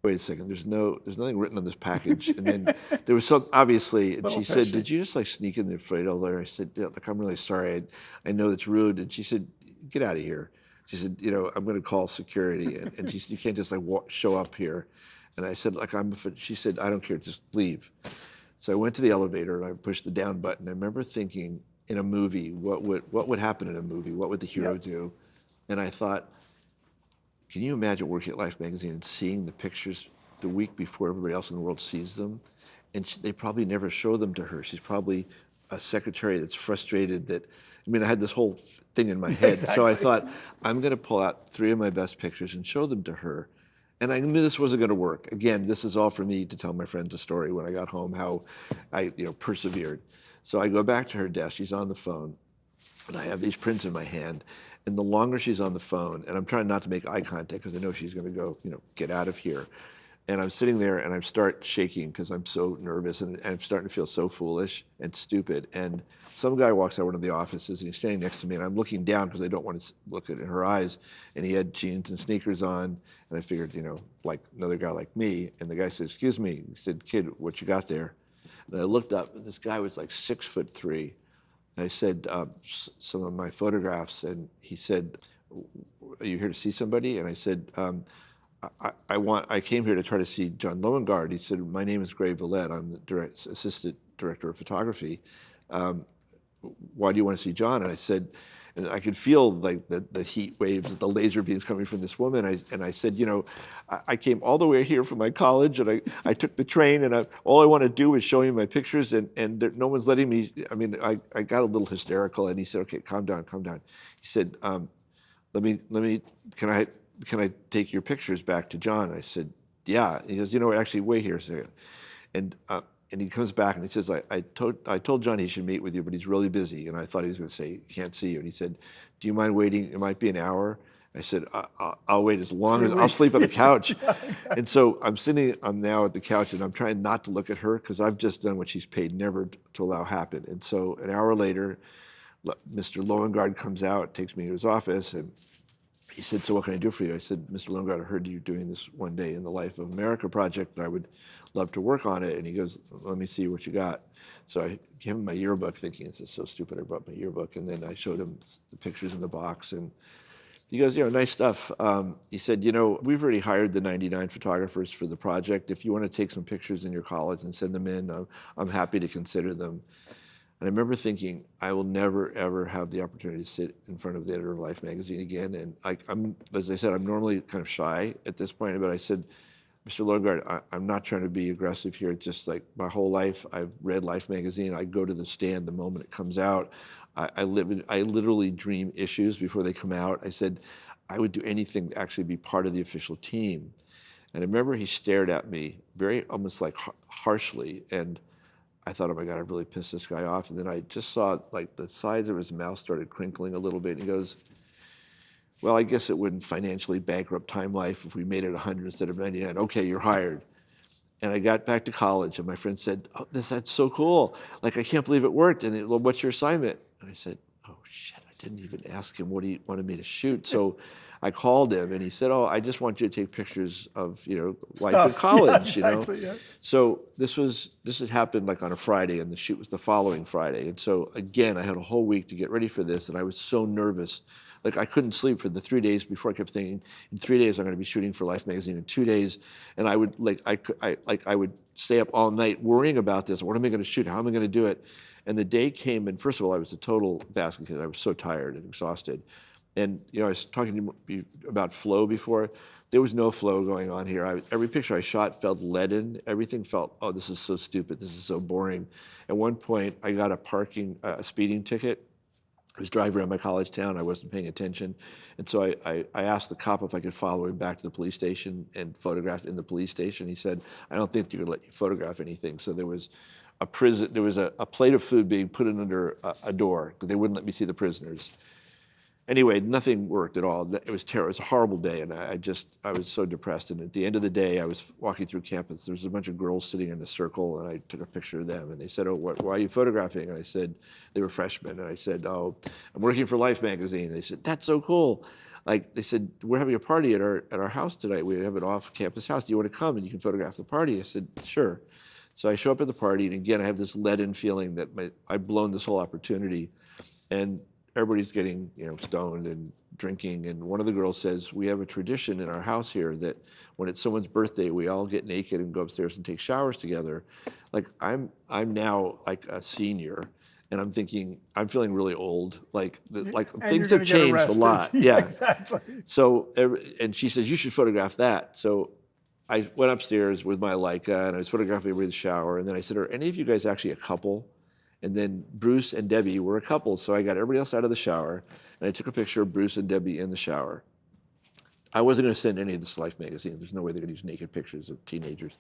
wait a second, there's nothing written on this package. And then there was some, obviously, and she said, did you just sneak in the freight elevator? I said, yeah, look, I'm really sorry. I know that's rude. And she said, get out of here. She said, I'm going to call security. And she said, you can't just show up here. And I said, she said, I don't care, just leave. So I went to the elevator and I pushed the down button. I remember thinking, in a movie, what would happen in a movie? What would the hero do? And I thought, can you imagine working at Life magazine and seeing the pictures the week before everybody else in the world sees them? And they probably never show them to her. She's probably a secretary that's frustrated that, I had this whole thing in my head. Exactly. So I thought, I'm going to pull out 3 of my best pictures and show them to her. And I knew this wasn't going to work. Again, this is all for me to tell my friends a story when I got home, how I persevered. So I go back to her desk. She's on the phone. And I have these prints in my hand. And the longer she's on the phone, and I'm trying not to make eye contact because I know she's going to go, get out of here. And I'm sitting there and I start shaking because I'm so nervous and I'm starting to feel so foolish and stupid. And some guy walks out of one of the offices and he's standing next to me and I'm looking down because I don't want to look at her eyes. And he had jeans and sneakers on. And I figured, like another guy like me. And the guy said, "Excuse me." He said, "Kid, what you got there?" And I looked up and this guy was like 6'3". And I said, "Some of my photographs." And he said, "Are you here to see somebody?" And I said, I came here to try to see John Lowengaard." He said, "My name is Gray Villette. I'm the assistant director of photography. Why do you want to see John?" And I said, and I could feel like the heat waves, the laser beams coming from this woman. And I said, I came all the way here from my college, and I took the train, and all I want to do is show you my pictures, and no one's letting me. I mean, I got a little hysterical, and he said, "Okay, calm down, calm down." He said, let me, can I take your pictures back to John?" I said, "Yeah." He goes, "Actually, wait here a second." And he comes back and he says, I told John he should meet with you, but he's really busy. And I thought he was going to say, "He can't see you." And he said, "Do you mind waiting? It might be an hour." I said, I'll wait as long as I'll sleep on the couch." And so I'm now at the couch and I'm trying not to look at her because I've just done what she's paid never to allow happen. And so an hour later, Mr. Lowengaard comes out, takes me to his office, and he said, "So what can I do for you?" I said, "Mr. Lowengaard, I heard you're doing this One Day in the Life of America project, and I would love to work on it." And he goes, "Let me see what you got." So I gave him my yearbook, thinking, "This is so stupid, I brought my yearbook." And then I showed him the pictures in the box, and he goes, "Nice stuff." He said, "We've already hired the 99 photographers for the project. If you want to take some pictures in your college and send them in, I'm happy to consider them." And I remember thinking, I will never, ever have the opportunity to sit in front of the editor of Life magazine again. And as I said, I'm normally kind of shy at this point, but I said, "Mr. Lowengaard, I'm not trying to be aggressive here. It's just like my whole life, I've read Life magazine. I go to the stand the moment it comes out. I literally dream issues before they come out." I said, "I would do anything to actually be part of the official team." And I remember he stared at me very almost like harshly, and I thought, "Oh my God, I really pissed this guy off." And then I just saw like the sides of his mouth started crinkling a little bit. And he goes, "Well, I guess it wouldn't financially bankrupt Time Life if we made it 100 instead of 99. Okay, you're hired." And I got back to college and my friend said, "Oh, that's so cool. Like, I can't believe it worked." And "Well, what's your assignment?" And I said, "Oh shit, I didn't even ask him what he wanted me to shoot." So I called him and he said, "Oh, I just want you to take pictures of, life in Stuff. college, Yeah, exactly. Yeah. So this had happened like on a Friday and the shoot was the following Friday. And so again, I had a whole week to get ready for this and I was so nervous. Like I couldn't sleep for the 3 days before. I kept thinking, in 3 days I'm going to be shooting for Life magazine. In 2 days, and I would I would stay up all night worrying about this. What am I going to shoot? How am I going to do it? And the day came, and first of all, I was a total basket case. I was so tired and exhausted. And I was talking to you about flow before. There was no flow going on here. Every picture I shot felt leaden. Everything felt, "Oh, this is so stupid. This is so boring." At one point, I got a speeding ticket. I was driving around my college town. I wasn't paying attention. And so I asked the cop if I could follow him back to the police station and photograph in the police station. He said, "I don't think they're going to let you photograph anything." So there was a plate of food being put in under a door because they wouldn't let me see the prisoners. Anyway, nothing worked at all. It was terrible. It was a horrible day, and I was so depressed. And at the end of the day, I was walking through campus. There was a bunch of girls sitting in a circle, and I took a picture of them. And they said, "Oh, why are you photographing?" And I said, they were freshmen. And I said, "Oh, I'm working for Life magazine." And they said, "That's so cool." Like they said, "We're having a party at our house tonight. We have an off-campus house. Do you want to come and you can photograph the party?" I said, "Sure." So I show up at the party, and again, I have this leaden feeling that I've blown this whole opportunity. And everybody's getting, stoned and drinking. And one of the girls says, "We have a tradition in our house here that when it's someone's birthday, we all get naked and go upstairs and take showers together." Like I'm now like a senior, and I'm thinking I'm feeling really old. Like And things you're have gonna get changed a arrested. lot. Yeah, Yeah. exactly. So and she says, "You should photograph that." So I went upstairs with my Leica and I was photographing everybody in the shower. And then I said, "Are any of you guys actually a couple?" And then Bruce and Debbie were a couple. So I got everybody else out of the shower and I took a picture of Bruce and Debbie in the shower. I wasn't going to send any of this to Life magazine. There's no way they're going to use naked pictures of teenagers.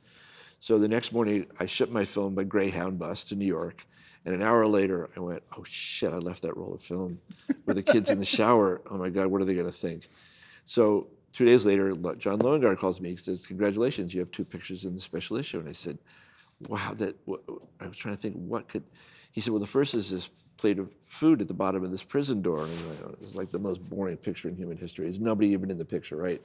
So the next morning I shipped my film by Greyhound bus to New York. And an hour later I went, "Oh shit, I left that roll of film with the kids in the shower. Oh my God, what are they going to think?" So 2 days later, John Lowengar calls me. He says, "Congratulations, you have 2 pictures in the special issue." And I said, "Wow, I was trying to think what could." He said, "Well, the first is this plate of food at the bottom of this prison door." And it's like the most boring picture in human history. There's nobody even in the picture, right?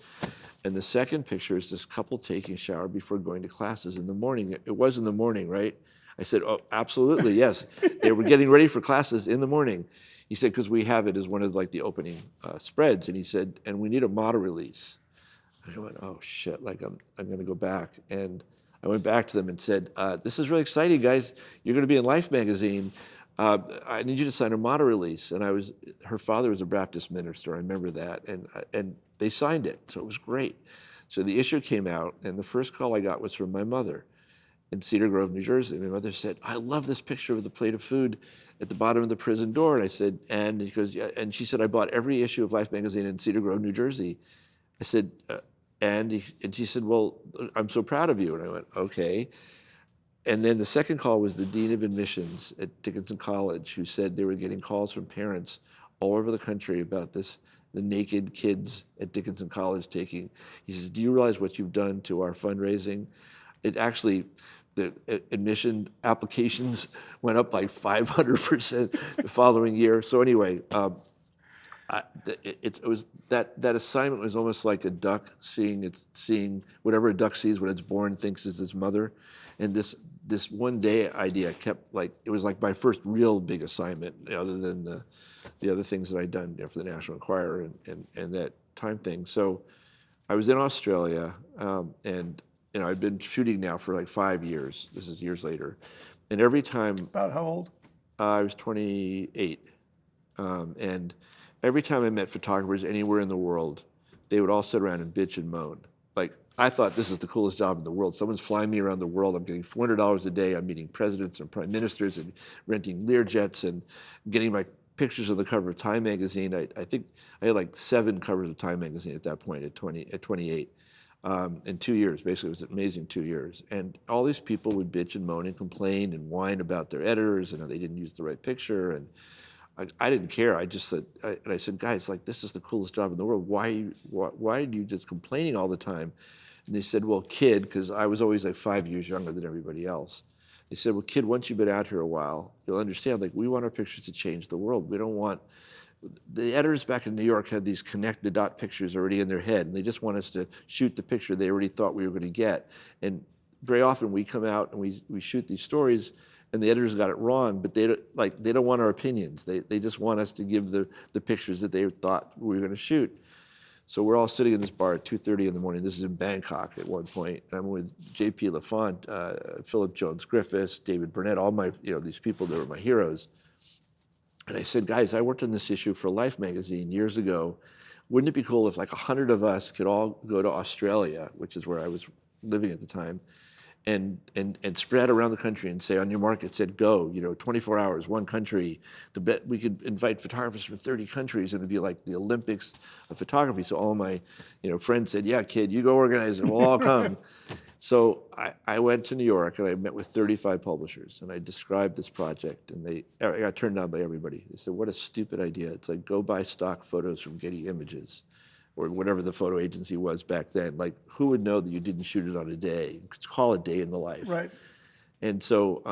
And the second picture is this couple taking a shower before going to classes in the morning. It was in the morning, right? I said, "Oh, absolutely, yes." They were getting ready for classes in the morning. He said, "Because we have it as one of like the opening spreads." And he said, "And we need a model release." And I went, "Oh shit, like I'm gonna go back." And I went back to them and said, "This is really exciting, guys. You're gonna be in Life magazine. I need you to sign a model release." And her father was a Baptist minister, I remember that. And they signed it, so it was great. So the issue came out, and the first call I got was from my mother in Cedar Grove, New Jersey. My mother said, "I love this picture of the plate of food at the bottom of the prison door." And I said, "And?" He goes, "Yeah." And she said, "I bought every issue of Life magazine in Cedar Grove, New Jersey." I said, and she said, "Well, I'm so proud of you." And I went, "Okay." And then the second call was the dean of admissions at Dickinson College, who said they were getting calls from parents all over the country about the naked kids at Dickinson College taking. He says, "Do you realize what you've done to our fundraising?" It actually, the admission applications went up by 500% the following year. So anyway, it was that assignment was almost like a duck seeing whatever a duck sees when it's born, thinks is its mother. And this one day idea kept, like, it was like my first real big assignment, other than the other things that I'd done, for the National Enquirer and that time thing. So I was in Australia, and I'd been shooting now for like 5 years. This is years later, and every time About how old? I was 28, and every time I met photographers anywhere in the world, they would all sit around and bitch and moan. Like, I thought this is the coolest job in the world. Someone's flying me around the world. I'm getting $400 a day. I'm meeting presidents and prime ministers and renting Learjets and getting my pictures on the cover of Time magazine. I think I had like 7 covers of Time magazine at that point at 28. In 2 years, basically. It was an amazing 2 years. And all these people would bitch and moan and complain and whine about their editors and how they didn't use the right picture. And I didn't care. I just said, and I said, "Guys, like, this is the coolest job in the world. Why are you just complaining all the time?" And they said, "Well, kid," because I was always like 5 years younger than everybody else. They said, "Well, kid, once you've been out here a while, you'll understand, like, we want our pictures to change the world. We don't want," the editors back in New York had these connect the dot pictures already in their head, and they just want us to shoot the picture they already thought we were going to get. And very often we come out and we shoot these stories, and the editors got it wrong, but they don't want our opinions. They just want us to give the pictures that they thought we were going to shoot. So we're all sitting in this bar at 2:30 in the morning. This is in Bangkok at one point. And I'm with J.P. LaFont, Philip Jones Griffiths, David Burnett, all my, these people that were my heroes. And I said, "Guys, I worked on this issue for Life magazine years ago. Wouldn't it be cool if like 100 of us could all go to Australia," which is where I was living at the time, and spread around the country and say, "On your mark," it said go, 24 hours, one country. We could invite photographers from 30 countries, and it'd be like the Olympics of photography. So all my, friends said, "Yeah, kid, you go organize it. We'll all come." So I went to New York and I met with 35 publishers and I described this project, and I got turned down by everybody. They said, "What a stupid idea. It's like, go buy stock photos from Getty Images or whatever the photo agency was back then. Like, who would know that you didn't shoot it on a day? It's called a day in the life." Right. And so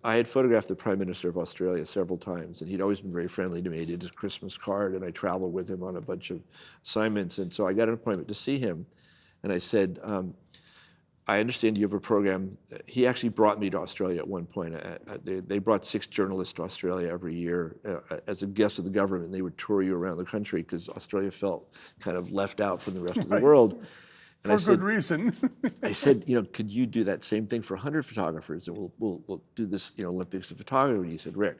I had photographed the Prime Minister of Australia several times, and he'd always been very friendly to me. He did his Christmas card, and I traveled with him on a bunch of assignments. And so I got an appointment to see him. And I said, "I understand you have a program." He actually brought me to Australia at one point. They brought 6 journalists to Australia every year as a guest of the government. And they would tour you around the country because Australia felt kind of left out from the rest of the Right. world. And For good reason. I said, "Could you do that same thing for 100 photographers, and we'll do this, Olympics of photography?" And he said, "Rick,"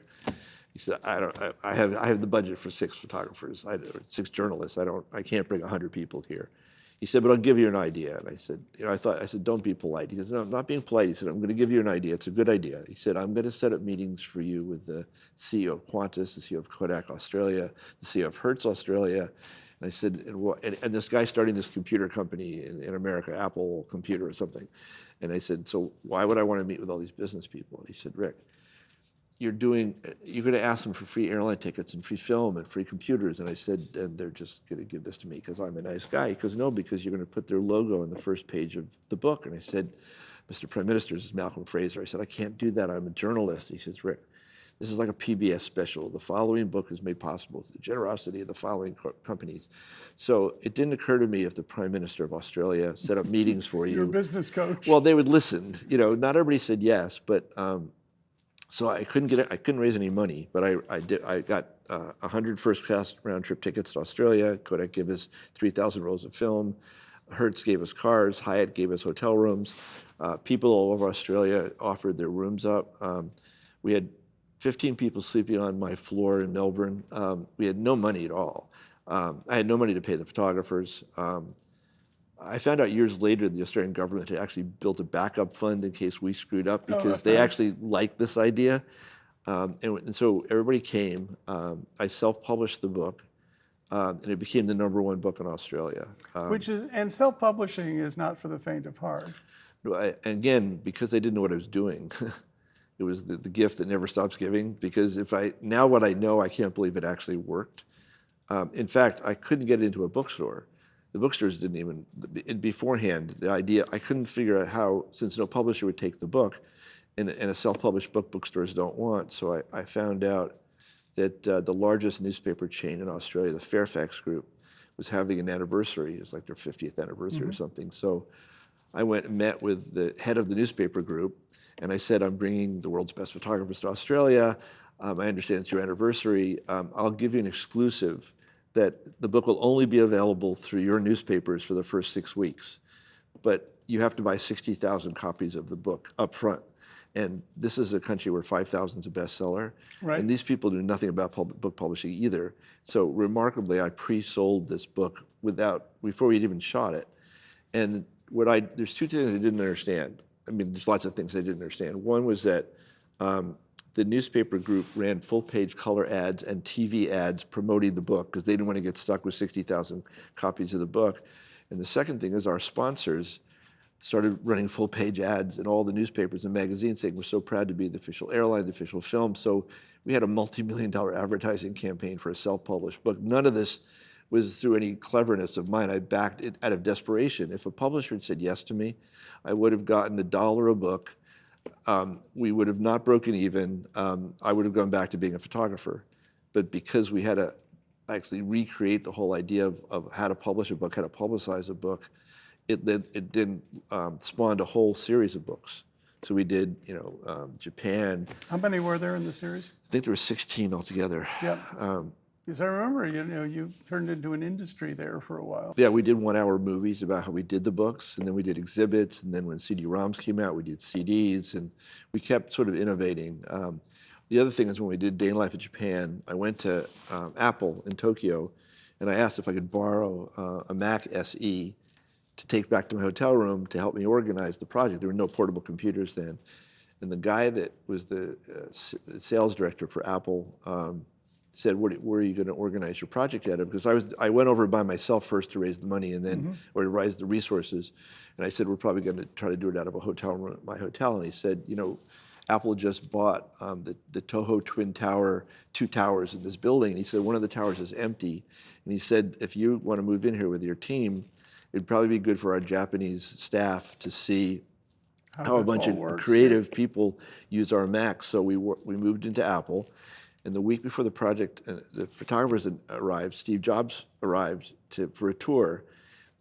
he said, I have the budget for 6 photographers, 6 journalists. I can't bring 100 people here." He said, "But I'll give you an idea." And I said, I said, "Don't be polite." He goes, "No, I'm not being polite." He said, "I'm going to give you an idea. It's a good idea." He said, "I'm going to set up meetings for you with the CEO of Qantas, the CEO of Kodak Australia, the CEO of Hertz Australia." And I said, and this guy starting this computer company in America, Apple Computer or something. And I said, "So why would I want to meet with all these business people?" And he said, "Rick, you're going to ask them for free airline tickets and free film and free computers. And I said, and they're just going to give this to me because I'm a nice guy. He goes, no, because you're going to put their logo on the first page of the book. And I said, Mr. Prime Minister, this is Malcolm Fraser. I said, I can't do that. I'm a journalist. He says, Rick, this is like a PBS special. The following book is made possible with the generosity of the following companies. So it didn't occur to me if the Prime Minister of Australia set up meetings for you. Your business coach. Well, they would listen. Not everybody said yes, but so I couldn't raise any money, but I got 100 first-class round-trip tickets to Australia. Kodak gave us 3,000 rolls of film. Hertz gave us cars. Hyatt gave us hotel rooms. People all over Australia offered their rooms up. We had 15 people sleeping on my floor in Melbourne. We had no money at all. I had no money to pay the photographers. I found out years later the Australian government had actually built a backup fund in case we screwed up because they actually liked this idea. And so everybody came. I self-published the book, and it became the #1 book in Australia. And self-publishing is not for the faint of heart. Again, because I didn't know what I was doing. It was the gift that never stops giving, because now what I know, I can't believe it actually worked. In fact, I couldn't get into a bookstore. The bookstores didn't even, beforehand, the idea, I couldn't figure out how, since no publisher would take the book, and a self-published book bookstores don't want. So I found out that the largest newspaper chain in Australia, the Fairfax Group, was having an anniversary. It was like their 50th anniversary or something. So I went and met with the head of the newspaper group, and I said, I'm bringing the world's best photographers to Australia. I understand it's your anniversary. I'll give you an exclusive that the book will only be available through your newspapers for the first 6 weeks. But you have to buy 60,000 copies of the book up front. And this is a country where 5,000 is a bestseller. Right. And these people knew nothing about book publishing either. So remarkably, I pre-sold this book before we'd even shot it. And there's two things I didn't understand. I mean, there's lots of things I didn't understand. One was that the newspaper group ran full-page color ads and TV ads promoting the book because they didn't want to get stuck with 60,000 copies of the book. And the second thing is our sponsors started running full-page ads in all the newspapers and magazines saying, we're so proud to be the official airline, the official film. So we had a multi-million-dollar advertising campaign for a self-published book. None of this was through any cleverness of mine. I backed it out of desperation. If a publisher had said yes to me, I would have gotten $1 a book. We would have not broken even. I would have gone back to being a photographer. But because we had to actually recreate the whole idea of how to publish a book, how to publicize a book, it then spawned a whole series of books. So we did, Japan. How many were there in the series? I think there were 16 altogether. Yeah. Because I remember, you turned into an industry there for a while. Yeah, we did 1-hour movies about how we did the books, and then we did exhibits, and then when CD-ROMs came out, we did CDs, and we kept sort of innovating. The other thing is when we did Day in Life in Japan, I went to Apple in Tokyo, and I asked if I could borrow a Mac SE to take back to my hotel room to help me organize the project. There were no portable computers then. And the guy that was the sales director for Apple said, where are you going to organize your project at? Because I went over by myself first to raise the money and then, or to raise the resources. And I said, we're probably going to try to do it out of a hotel room at my hotel. And he said, Apple just bought the Toho Twin Tower, 2 towers in this building. And he said, one of the towers is empty. And he said, if you want to move in here with your team, it'd probably be good for our Japanese staff to see how a bunch of creative people use our Macs. So we moved into Apple. And the week before the project, the photographers arrived, Steve Jobs arrived for a tour.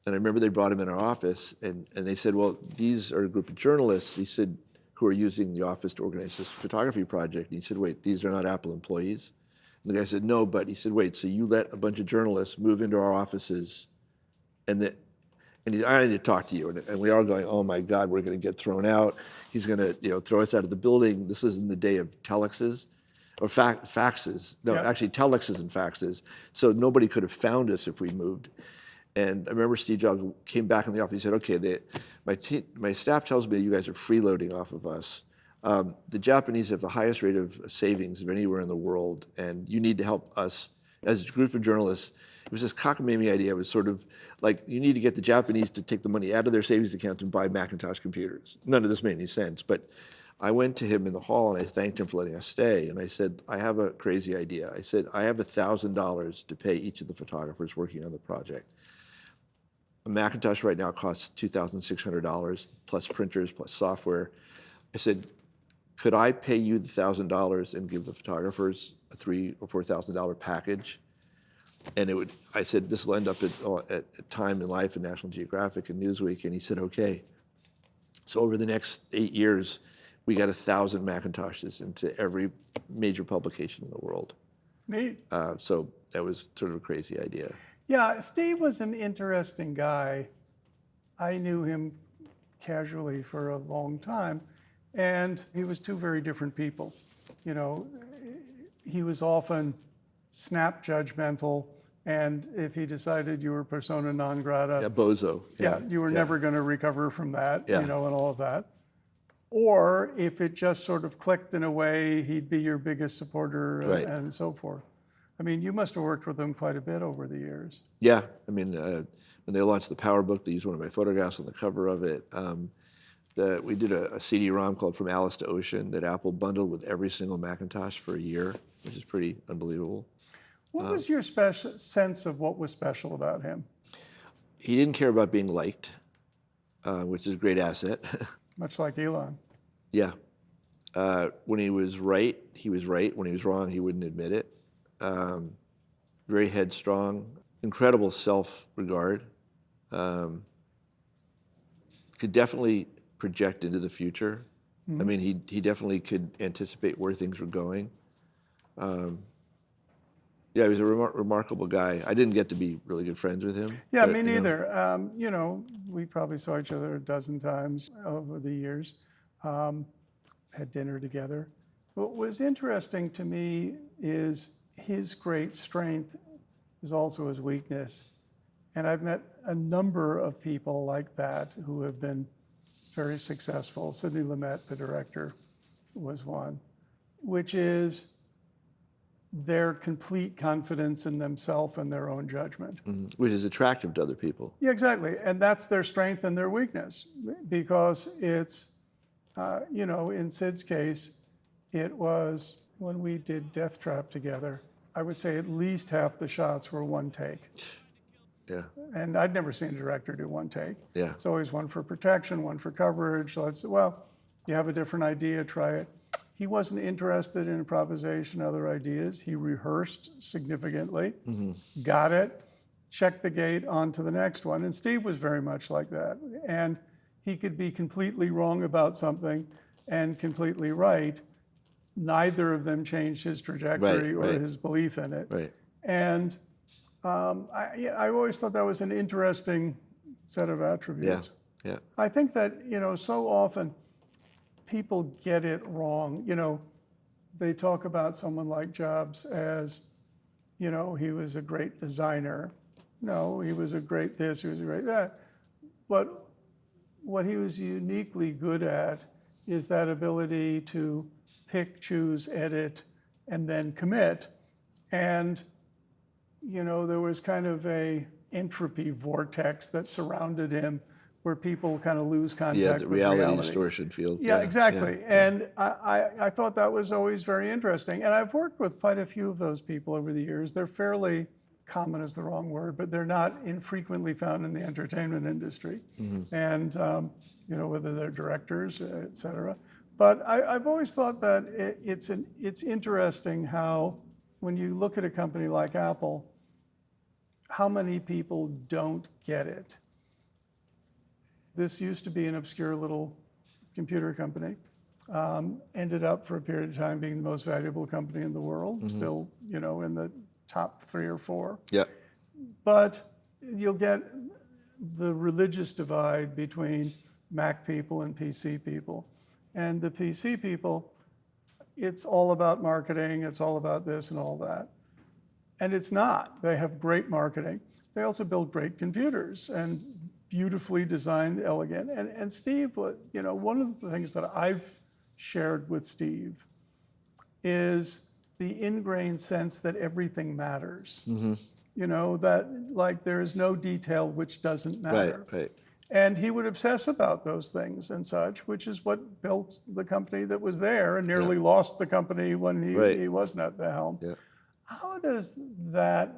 And I remember they brought him in our office, and they said, well, these are a group of journalists, he said, who are using the office to organize this photography project. And he said, wait, these are not Apple employees? And the guy said, no, but he said, wait, so you let a bunch of journalists move into our offices, and I need to talk to you. And we are going, oh my God, we're going to get thrown out. He's going to throw us out of the building. This is in the day of telexes. Or faxes. No, actually telexes and faxes. So nobody could have found us if we moved. And I remember Steve Jobs came back in the office. He said, okay, my staff tells me you guys are freeloading off of us. The Japanese have the highest rate of savings of anywhere in the world, and you need to help us as a group of journalists. It was this cockamamie idea. It was sort of like, you need to get the Japanese to take the money out of their savings account and buy Macintosh computers. None of this made any sense, but I went to him in the hall and I thanked him for letting us stay. And I said, I have a crazy idea. I said, I have $1,000 to pay each of the photographers working on the project. A Macintosh right now costs $2,600 plus printers plus software. I said, could I pay you the $1,000 and give the photographers a $3,000 or $4,000 package? And it would. I said, this will end up at Time in Life and National Geographic and Newsweek. And he said, okay. So over the next 8 years, we got 1,000 Macintoshes into every major publication in the world. Neat. So that was sort of a crazy idea. Yeah, Steve was an interesting guy. I knew him casually for a long time, and he was two very different people. You know, he was often snap judgmental, and if he decided you were persona non grata, Yeah, bozo. yeah, you were never going to recover from that, Yeah. you know, and all of that. Or if it just sort of clicked in a way, he'd be your biggest supporter Right. and so forth. I mean, you must have worked with him quite a bit over the years. Yeah, I mean, when they launched the Power Book, they used one of my photographs on the cover of it. We did a CD-ROM called From Alice to Ocean that Apple bundled with every single Macintosh for a year, which is pretty unbelievable. What was your special sense of what was special about him? He didn't care about being liked, which is a great asset. Much like Elon. Yeah. When he was right, he was right. When he was wrong, he wouldn't admit it. Very headstrong, incredible self-regard. Could definitely project into the future. I mean, he definitely could anticipate where things were going. Yeah, he was a remarkable guy. I didn't get to be really good friends with him. Yeah, but, me you know, neither. You know, we probably saw each other a dozen times over the years, had dinner together. What was interesting to me is his great strength is also his weakness. And I've met a number of people like that who have been very successful. Sidney Lumet, the director, was one, which is their complete confidence in themselves and their own judgment. which is attractive to other people. Yeah, exactly. And that's their strength and their weakness, because it's, you know, in Sid's case, it was when we did Death Trap together, I would say at least half the shots were one take. Yeah, And I'd never seen a director do one take. yeah, It's always one for protection, one for coverage. Well, you have a different idea, try it. He wasn't interested in improvisation, other ideas. He rehearsed significantly, got it, checked the gate, on to the next one. And Steve was very much like that. And he could be completely wrong about something and completely right. Neither of them changed his trajectory or right. his belief in it. right. And I always thought that was an interesting set of attributes. Yeah, I think that, you know, so often people get it wrong. You know, they talk about someone like Jobs as, you know, he was a great designer. No, he was a great this, he was a great that. But what he was uniquely good at is that ability to pick, choose, edit, and then commit. And, you know, there was kind of a entropy vortex that surrounded him where people kind of lose contact yeah. with The reality. reality distortion field. Yeah, exactly. yeah. And I thought that was always very interesting. And I've worked with quite a few of those people over the years. They're fairly common is the wrong word, but they're not infrequently found in the entertainment industry. And, you know, whether they're directors, et cetera. But I've always thought that it's interesting how, when you look at a company like Apple, how many people don't get it. This used to be an obscure little computer company. Ended up for a period of time being the most valuable company in the world, still, you know, in the top 3 or 4. Yeah, But you'll get the religious divide between Mac people and PC people. And the PC people, it's all about marketing, it's all about this and all that. And it's not. They have great marketing. They also build great computers and beautifully designed, elegant. And Steve, you know, one of the things that I've shared with Steve is the ingrained sense that everything matters. You know, that like there is no detail which doesn't matter. right. And he would obsess about those things and such, which is what built the company that was there and nearly lost the company when Right. he wasn't at the helm. Yeah. How does that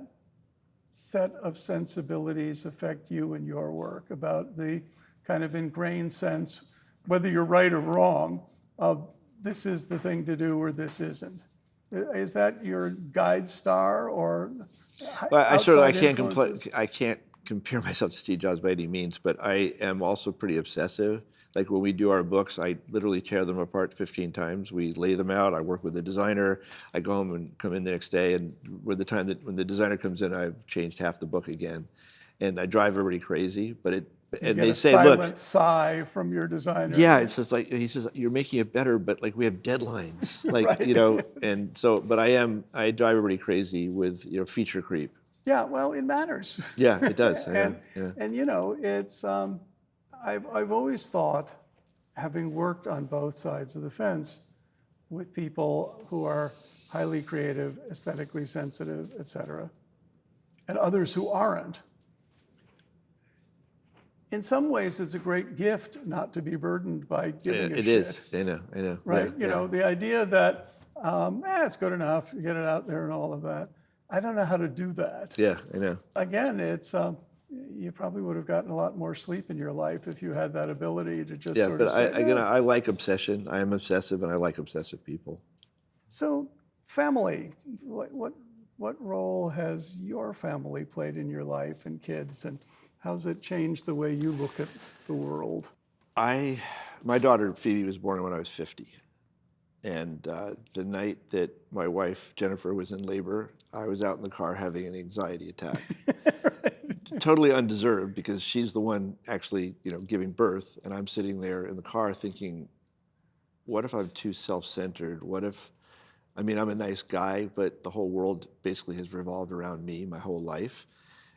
set of sensibilities affect you in your work about the kind of ingrained sense, whether you're right or wrong, of this is the thing to do or this isn't? Is that your guide star or Well, outside influences? I can't compare myself to Steve Jobs by any means, but I am also pretty obsessive. Like when we do our books, I literally tear them apart 15 times. We lay them out. I work with the designer. I go home and come in the next day, and with the time that when the designer comes in, I've changed half the book again, and I drive everybody crazy. But it You and get they a say, silent look, sigh from your designer. yeah, it's just like he says, you're making it better, but like we have deadlines, like Right. and so. But I drive everybody crazy with feature creep. Yeah, well, it matters. Yeah, it does. I know. and Yeah. and it's I've always thought, having worked on both sides of the fence with people who are highly creative, aesthetically sensitive, et cetera, and others who aren't, in some ways it's a great gift not to be burdened by giving a It shit. is. I know. Right? Yeah. The idea that it's good enough, you get it out there and all of that. I don't know how to do that. Yeah, I know. Again, it's you probably would have gotten a lot more sleep in your life if you had that ability to just Yeah, sort but of say, I like obsession. I am obsessive, and I like obsessive people. So, family, what role has your family played in your life and kids, and how's it changed the way you look at the world? My daughter Phoebe was born when I was 50, and the night that my wife Jennifer was in labor, I was out in the car having an anxiety attack. Totally undeserved because she's the one actually, giving birth, and I'm sitting there in the car thinking, what if I'm too self-centered? I'm a nice guy, but the whole world basically has revolved around me my whole life.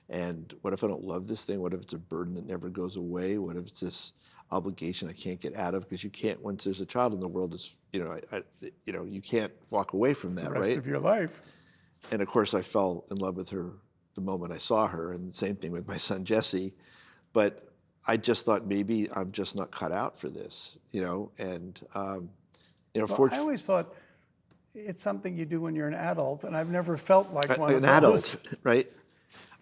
And what if I don't love this thing? What if it's a burden that never goes away? What if it's this obligation I can't get out of? Because you can't, once there's a child in the world, it's, you can't walk away from The that, rest right? of your life. And of course, I fell in love with her the moment I saw her, and the same thing with my son Jesse. But I just thought maybe I'm just not cut out for this, And Well, I always thought it's something you do when you're an adult, and I've never felt like one of an those. adult, right?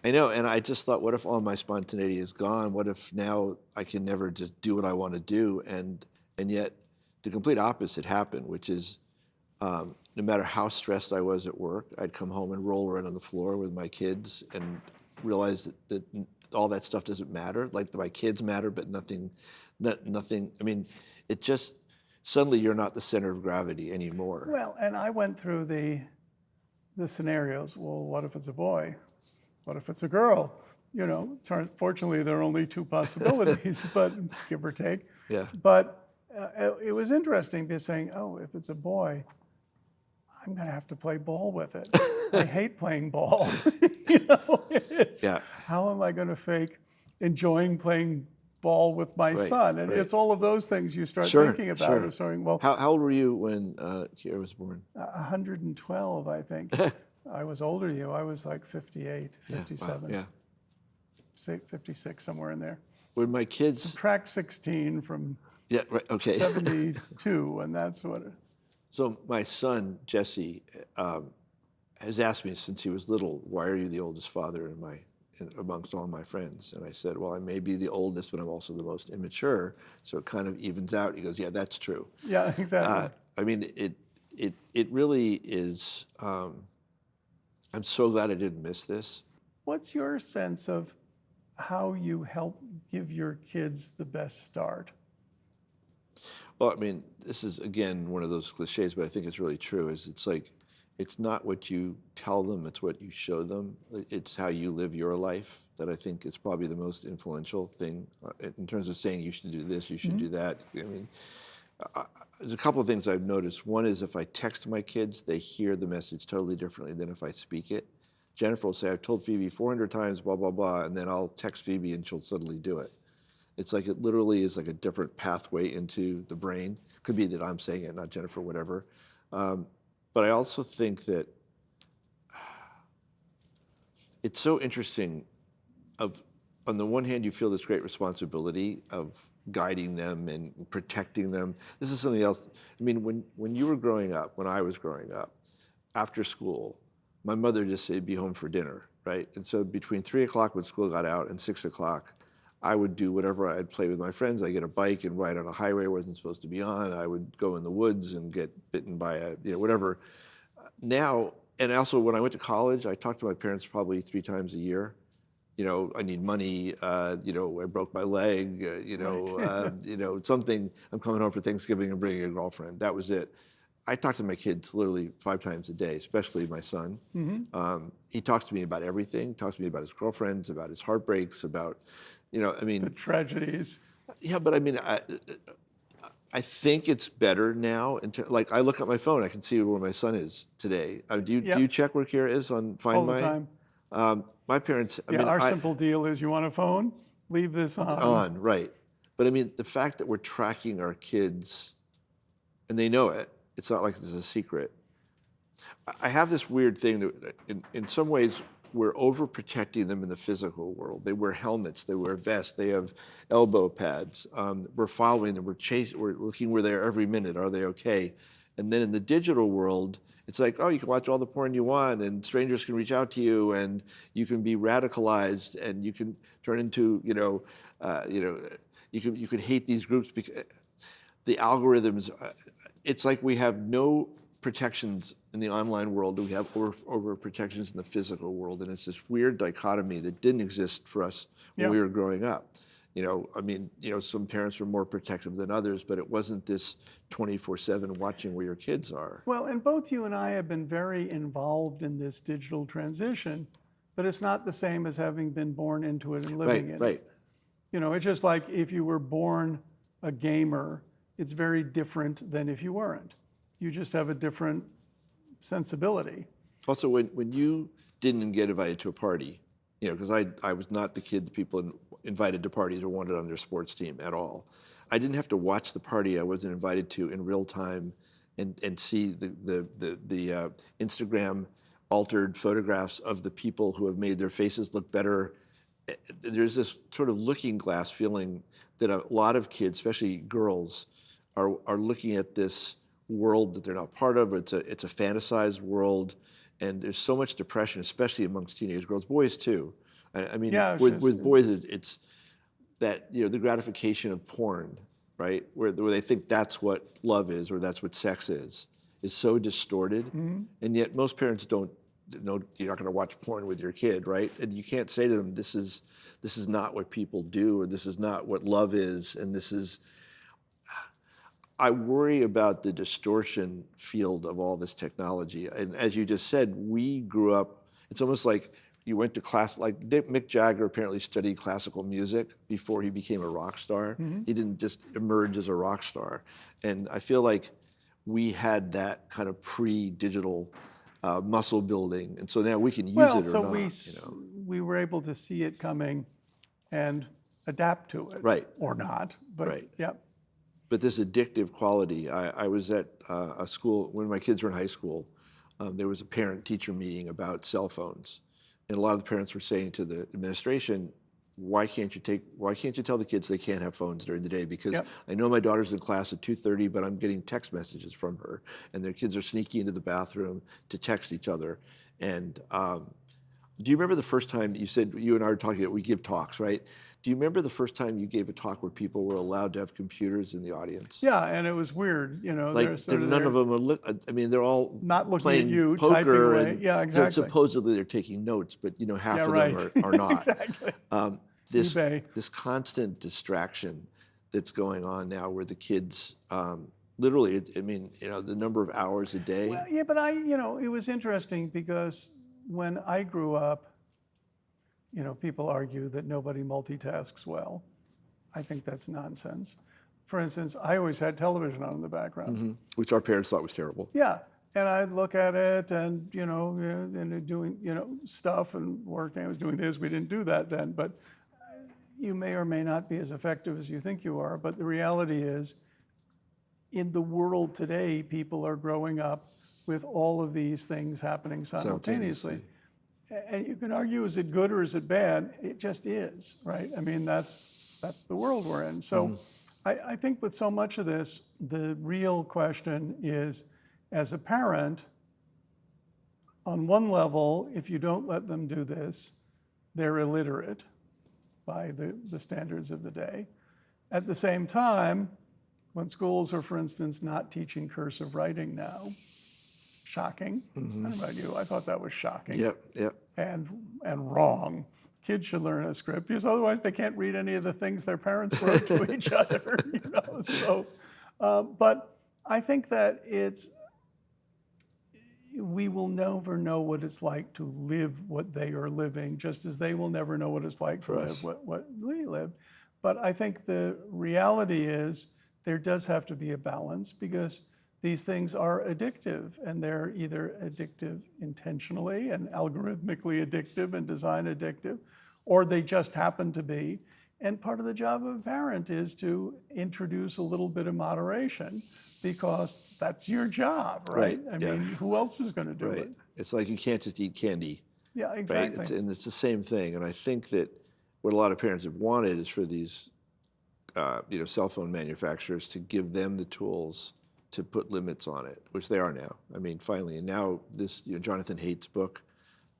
I know, and I just thought, what if all my spontaneity is gone? What if now I can never just do what I want to do? And yet, the complete opposite happened, which is no matter how stressed I was at work, I'd come home and roll around on the floor with my kids and realize that all that stuff doesn't matter. Like my kids matter, but nothing. It just suddenly you're not the center of gravity anymore. Well, and I went through the scenarios. Well, what if it's a boy? What if it's a girl? Fortunately, there are only two possibilities, but give or take. Yeah. But it was interesting because saying, oh, if it's a boy, I'm going to have to play ball with it. I hate playing ball. How am I going to fake enjoying playing ball with my son? And it's all of those things you start thinking about. Sure. Of saying, well, how old were you when Kiera was born? 112, I think. I was older than you. I was like 58, 57. Yeah. 56, somewhere in there. When my kids Subtract 16 from 72, and that's what it. So my son, Jesse, has asked me since he was little, why are you the oldest father amongst all my friends? And I said, well, I may be the oldest, but I'm also the most immature, so it kind of evens out. He goes, yeah, that's true. Yeah, exactly. It really is, I'm so glad I didn't miss this. What's your sense of how you help give your kids the best start? Well, this is, again, one of those cliches, but I think it's really true, it's not what you tell them, it's what you show them. It's how you live your life that I think is probably the most influential thing in terms of saying you should do this, you should do that. There's a couple of things I've noticed. One is if I text my kids, they hear the message totally differently than if I speak it. Jennifer will say, I've told Phoebe 400 times, blah, blah, blah, and then I'll text Phoebe and she'll suddenly do it. It's like it literally is like a different pathway into the brain. Could be that I'm saying it, not Jennifer, whatever. But I also think that it's so interesting of on the one hand, you feel this great responsibility of guiding them and protecting them. This is something else. I mean, when you were growing up, when I was growing up, after school, my mother just said, be home for dinner, right? And so between 3 o'clock when school got out and 6 o'clock, I would do whatever. I'd play with my friends. I'd get a bike and ride on a highway I wasn't supposed to be on. I would go in the woods and get bitten by whatever. Now, and also when I went to college, I talked to my parents probably 3 times a year. I need money, I broke my leg, something, I'm coming home for Thanksgiving and bringing a girlfriend. That was it. I talk to my kids literally 5 times a day, especially my son. He talks to me about everything, talks to me about his girlfriends, about his heartbreaks, about, The tragedies. Yeah, but I mean, I think it's better now. Like I look at my phone, I can see where my son is today. Do you check where Kira is on Find All the My? time. My parents, Our simple deal is you want a phone? Leave this on. Right. But I mean, the fact that we're tracking our kids and they know it, it's not like it's a secret. I have this weird thing that in some ways we're overprotecting them in the physical world. They wear helmets, they wear vests, they have elbow pads. We're following them, we're looking where they are every minute. Are they okay? And then in the digital world, it's like, oh, you can watch all the porn you want, and strangers can reach out to you, and you can be radicalized, and you can turn into, you could hate these groups because the algorithms. It's like we have no protections in the online world. We have over protections in the physical world, and it's this weird dichotomy that didn't exist for us when we were growing up. Some parents were more protective than others, but it wasn't this 24/7 watching where your kids are. Well, and both you and I have been very involved in this digital transition, but it's not the same as having been born into it and living in it. Right. It's just like if you were born a gamer, it's very different than if you weren't. You just have a different sensibility. Also, when you didn't get invited to a party, because I was not the kid that people invited to parties or wanted on their sports team at all. I didn't have to watch the party I wasn't invited to in real time and see the Instagram altered photographs of the people who have made their faces look better. There's this sort of looking glass feeling that a lot of kids, especially girls, are looking at this world that they're not part of. It's a fantasized world, and there's so much depression, especially amongst teenage girls, boys too. With boys, it's that the gratification of porn, right, where they think that's what love is or that's what sex is so distorted, and yet most parents don't know. You're not going to watch porn with your kid, right? And you can't say to them, this is not what people do, or this is not what love is, and this is. I worry about the distortion field of all this technology. And as you just said, we grew up, it's almost like you went to class, like Mick Jagger apparently studied classical music before he became a rock star. He didn't just emerge as a rock star. And I feel like we had that kind of pre-digital muscle building. And so now we can use it or not. We were able to see it coming and adapt to it. Right. Or not, but yep. But this addictive quality, I was at a school, when my kids were in high school, there was a parent-teacher meeting about cell phones. And a lot of the parents were saying to the administration, why can't you tell the kids they can't have phones during the day? Because I know my daughter's in class at 2:30, but I'm getting text messages from her. And their kids are sneaking into the bathroom to text each other. And do you remember the first time you said, you and I were talking, we give talks, right? Do you remember the first time you gave a talk where people were allowed to have computers in the audience? Yeah, and it was weird, Like none of them are. They're all not looking playing at you, poker, typing away. and Yeah, exactly. Supposedly they're taking notes, but half of them are not. Exactly. This constant distraction that's going on now, where the kids literally, the number of hours a day. Well, yeah, but it was interesting because when I grew up, people argue that nobody multitasks well. I think that's nonsense. For instance, I always had television on in the background. Which our parents thought was terrible. Yeah, and I'd look at it and, and doing, stuff and working. I was doing this, we didn't do that then, but you may or may not be as effective as you think you are. But the reality is, in the world today, people are growing up with all of these things happening simultaneously. And you can argue, is it good or is it bad? It just is, right? I mean, that's the world we're in. So I think with so much of this, the real question is, as a parent, on one level, if you don't let them do this, they're illiterate by the standards of the day. At the same time, when schools are, for instance, not teaching cursive writing now, shocking. I don't know about you, I thought that was shocking. Yep. And wrong. Kids should learn a script because otherwise they can't read any of the things their parents wrote to each other. So, but I think that we will never know what it's like to live what they are living, just as they will never know what it's like to live what we lived. But I think the reality is there does have to be a balance, because these things are addictive, and they're either addictive intentionally and algorithmically addictive and design addictive, or they just happen to be. And part of the job of a parent is to introduce a little bit of moderation, because that's your job, right? I mean, who else is going to do it? It's like you can't just eat candy. Yeah, exactly. Right? It's the same thing. And I think that what a lot of parents have wanted is for these cell phone manufacturers to give them the tools to put limits on it, which they are now. I mean, finally. And now this Jonathan Haidt's book,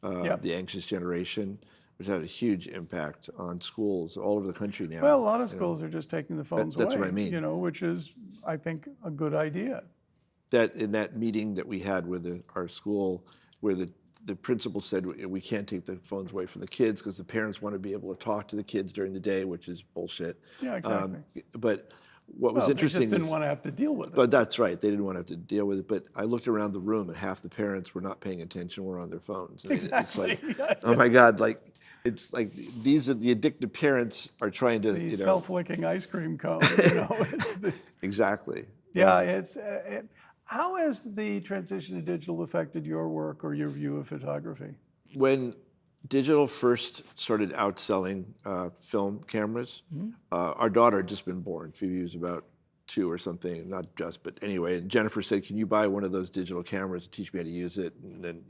The Anxious Generation, which had a huge impact on schools all over the country now. Well, a lot of schools are just taking the phones away. That's what I mean. Which is, I think, a good idea. That in that meeting that we had with our school, where the principal said we can't take the phones away from the kids because the parents want to be able to talk to the kids during the day, which is bullshit. Yeah, exactly. But what was interesting they just didn't want to have to deal with it. But that's right. They didn't want to have to deal with it. But I looked around the room, and half the parents were not paying attention, were on their phones. I mean, Exactly. It's like, oh my God, it's like these are the addicted parents are trying to, the self-licking ice cream cone, Exactly. Yeah, how has the transition to digital affected your work or your view of photography? When digital first started outselling film cameras, our daughter had just been born. Phoebe was about 2 or something, not just, but anyway. And Jennifer said, "Can you buy one of those digital cameras and teach me how to use it?" And then,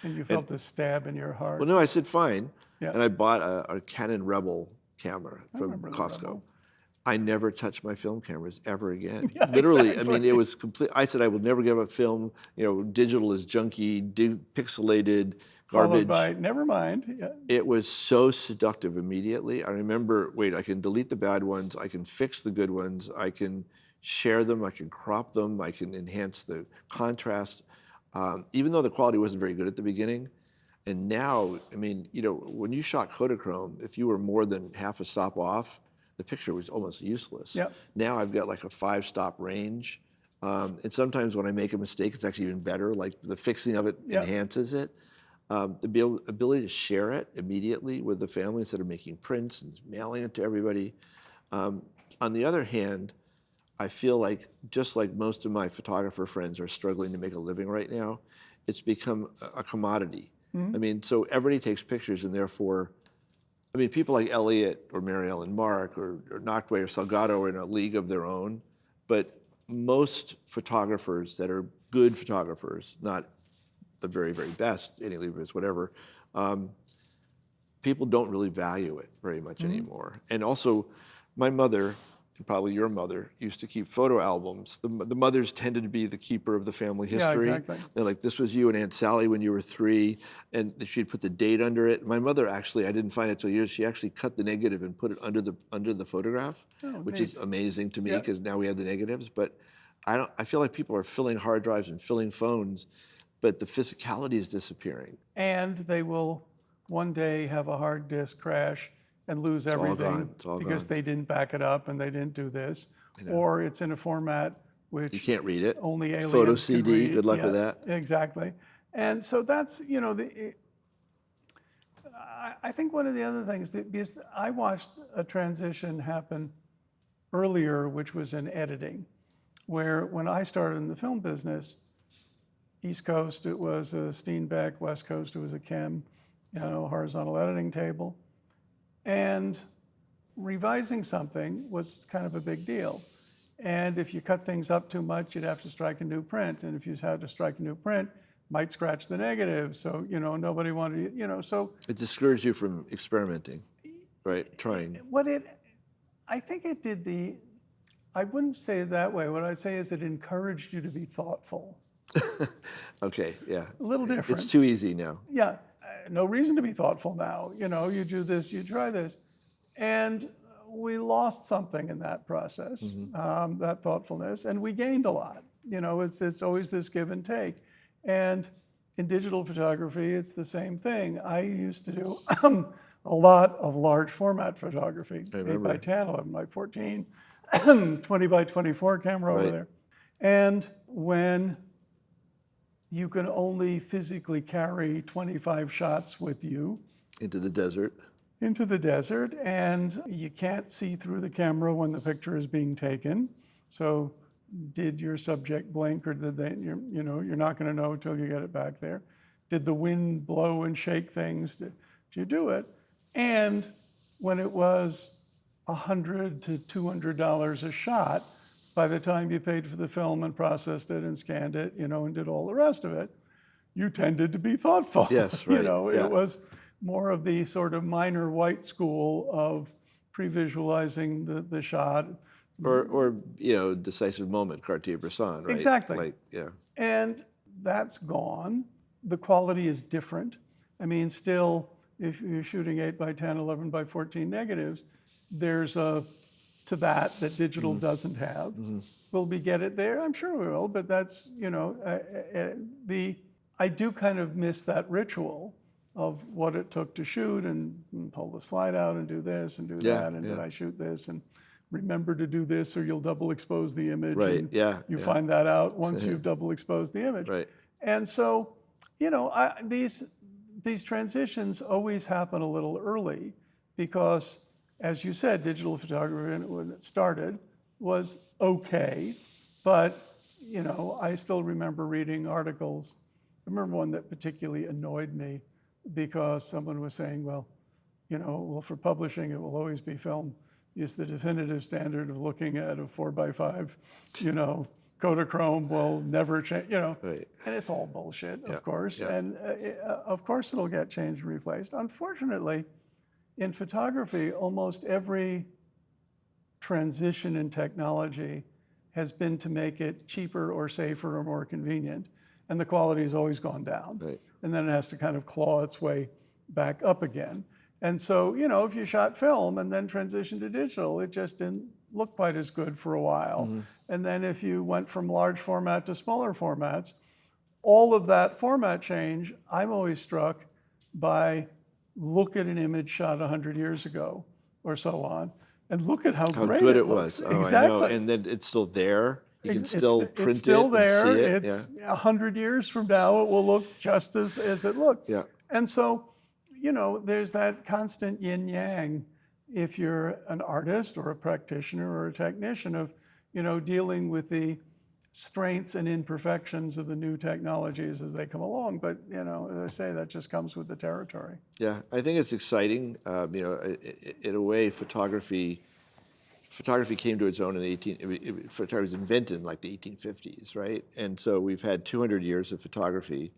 And you felt the stab in your heart. Well, no, I said fine. Yeah. And I bought a Canon Rebel camera from remember the Costco. Rebel. I never touched my film cameras ever again. Yeah, Literally, exactly. I mean, it was complete. I said I would never give up film. Digital is junky, pixelated, garbage. Followed by, never mind. Yeah. It was so seductive immediately. I remember, I can delete the bad ones. I can fix the good ones. I can share them. I can crop them. I can enhance the contrast. Even though the quality wasn't very good at the beginning. And now, I mean, when you shot Kodachrome, if you were more than half a stop off, the picture was almost useless. Yep. Now I've got like a 5-stop range. And sometimes when I make a mistake, it's actually even better. Like the fixing of it enhances it. The ability to share it immediately with the family instead of making prints and mailing it to everybody. On the other hand, I feel like, just like most of my photographer friends are struggling to make a living right now, it's become a commodity. I mean, so everybody takes pictures, and therefore, I mean, people like Elliot or Mary Ellen Mark or Noctway or Salgado are in a league of their own, but most photographers that are good photographers, not the very, very best, any Leibovitz, whatever, people don't really value it very much anymore. And also, my mother, and probably your mother, used to keep photo albums. The mothers tended to be the keeper of the family history. Yeah, exactly. They're like, this was you and Aunt Sally when you were 3, and she'd put the date under it. My mother actually, I didn't find it till years, she actually cut the negative and put it under the photograph, which is amazing to me, because now we have the negatives. But I feel like people are filling hard drives and filling phones, but the physicality is disappearing. And they will one day have a hard disk crash and lose everything because they didn't back it up and they didn't do this. Or it's in a format which you can't read it. Only aliens Photo can CD, read. good luck with that. Exactly. And so that's, I think one of the other things, because I watched a transition happen earlier, which was in editing, where when I started in the film business, East Coast, it was a Steenbeck, West Coast, it was a Chem, horizontal editing table. And revising something was kind of a big deal. And if you cut things up too much, you'd have to strike a new print. And if you had to strike a new print, might scratch the negative. So, nobody wanted, so It discouraged you from experimenting, right? Trying. I think it did I wouldn't say it that way. What I'd say is it encouraged you to be thoughtful. Okay, yeah. A little different. It's too easy now. Yeah, no reason to be thoughtful now. You do this, you try this. And we lost something in that process, that thoughtfulness, and we gained a lot. It's always this give and take. And in digital photography, it's the same thing. I used to do a lot of large format photography, 8 by 10, 11 by 14, 20 by 24 camera over there. And when you can only physically carry 25 shots with you Into the desert. And you can't see through the camera when the picture is being taken. So did your subject blink, or did they, you're not going to know until you get it back there. Did the wind blow and shake things? Did you do it? And when it was $100 to $200 a shot, by the time you paid for the film and processed it and scanned it, and did all the rest of it, you tended to be thoughtful. Yes, right. It was more of the sort of minor white school of pre-visualizing the shot. Or decisive moment, Cartier-Bresson, right? Exactly. Yeah. And that's gone. The quality is different. I mean, still, if you're shooting 8 by 10, 11 by 14 negatives, there's a to that digital doesn't have. Will we get it there? I'm sure we will, but that's, I do kind of miss that ritual of what it took to shoot and pull the slide out and do this and do that, and did I shoot this, and remember to do this or you'll double expose the image. Right, and yeah. You find that out once you've double exposed the image. Right. And so, these transitions always happen a little early because, as you said, digital photography when it started was okay, but I still remember reading articles. I remember one that particularly annoyed me because someone was saying, well, for publishing it will always be film. It's the definitive standard of looking at a 4x5, Kodachrome will never change, Right. And it's all bullshit, of course. Yeah. And of course it'll get changed and replaced. Unfortunately, in photography, almost every transition in technology has been to make it cheaper or safer or more convenient. And the quality has always gone down. Right. And then it has to kind of claw its way back up again. And so, if you shot film and then transitioned to digital, it just didn't look quite as good for a while. And then if you went from large format to smaller formats, all of that format change, I'm always struck by look at an image shot 100 years ago or so on, and look at how great good it it looks. was. Oh, Exactly. I know. And then it's still there. You can still print it's still it there. and see it. It's 100 years from now, it will look just as it looked. Yeah. And so, there's that constant yin yang if you're an artist or a practitioner or a technician of, dealing with the strengths and imperfections of the new technologies as they come along. But, as I say, that just comes with the territory. Yeah, I think it's exciting. In a way, photography came to its own in the photography was invented in like the 1850s, right? And so we've had 200 years of photography,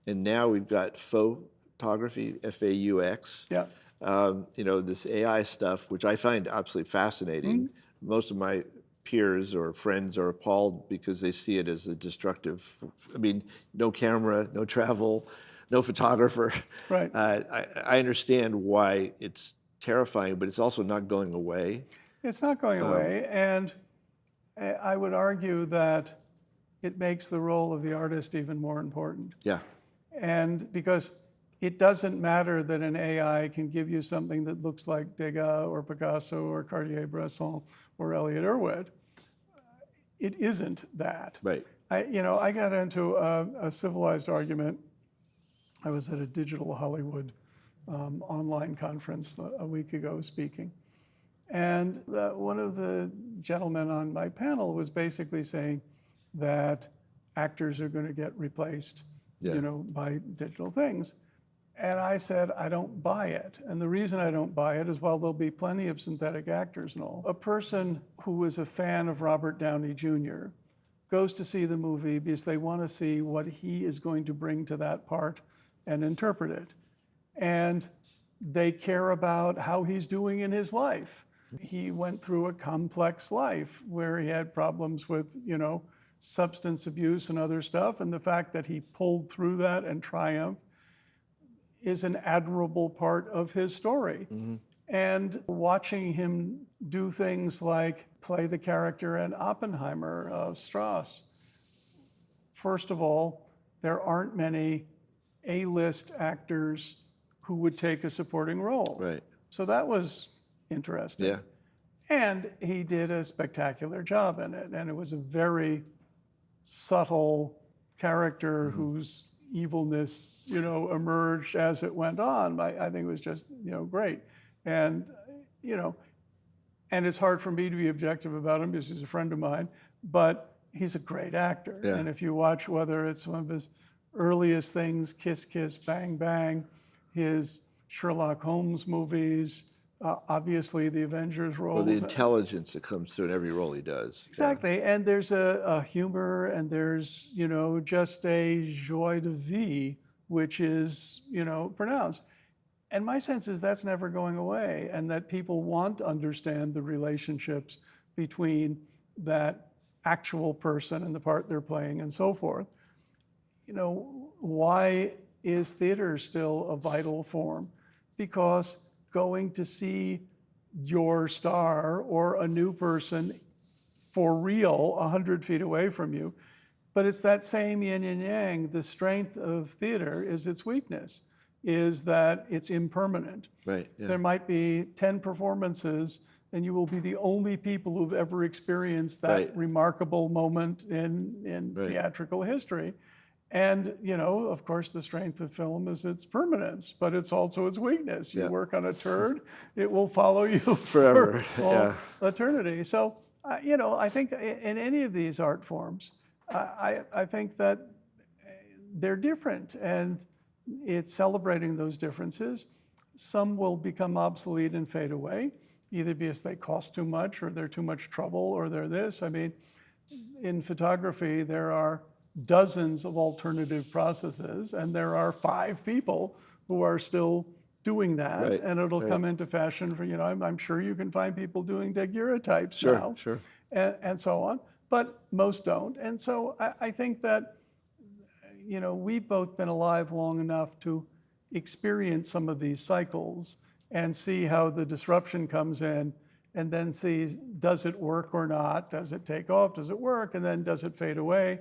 and now we've got photography, F-A-U-X. Yeah. This AI stuff, which I find absolutely fascinating. Most of my peers or friends are appalled because they see it as a destructive. I mean, no camera, no travel, no photographer. Right. I understand why it's terrifying, but it's also not going away. It's not going away, and I would argue that it makes the role of the artist even more important. Yeah. And because it doesn't matter that an AI can give you something that looks like Degas or Picasso or Cartier-Bresson or Elliott Erwitt. It isn't that. Right. I got into a civilized argument. I was at a Digital Hollywood online conference a week ago speaking. And one of the gentlemen on my panel was basically saying that actors are going to get replaced, by digital things. And I said, I don't buy it. And the reason I don't buy it is while there'll be plenty of synthetic actors and all, a person who was a fan of Robert Downey Jr. goes to see the movie because they want to see what he is going to bring to that part and interpret it. And they care about how he's doing in his life. He went through a complex life where he had problems with, substance abuse and other stuff. And the fact that he pulled through that and triumphed is an admirable part of his story. And watching him do things like play the character in Oppenheimer of Strauss. First of all, there aren't many A-list actors who would take a supporting role. Right. So that was interesting. Yeah. And he did a spectacular job in it. And it was a very subtle character whose evilness, emerged as it went on. I think it was just, great. And, and it's hard for me to be objective about him because he's a friend of mine, but he's a great actor. Yeah. And if you watch, whether it's one of his earliest things, Kiss Kiss Bang Bang, his Sherlock Holmes movies, obviously the Avengers roles. Well, the intelligence that comes through in every role he does. Exactly. Yeah. And there's a humor and there's, just a joie de vivre, which is, pronounced. And my sense is that's never going away, and that people want to understand the relationships between that actual person and the part they're playing and so forth. Why is theater still a vital form? Because going to see your star or a new person for real 100 feet away from you, but it's that same yin and yang. The strength of theater is its weakness, is that it's impermanent. Right. Yeah. There might be 10 performances and you will be the only people who've ever experienced that remarkable moment in theatrical history. And, of course, the strength of film is its permanence, but it's also its weakness. You work on a turd, it will follow you forever, for eternity. So, I think in any of these art forms, I think that they're different, and it's celebrating those differences. Some will become obsolete and fade away, either because they cost too much, or they're too much trouble, or they're this. I mean, in photography, there are dozens of alternative processes, and there are 5 people who are still doing that, and it'll come into fashion for, I'm sure you can find people doing daguerreotypes now, and so on, but most don't. And so I think that, we've both been alive long enough to experience some of these cycles and see how the disruption comes in, and then see, does it work or not? Does it take off? Does it work? And then does it fade away?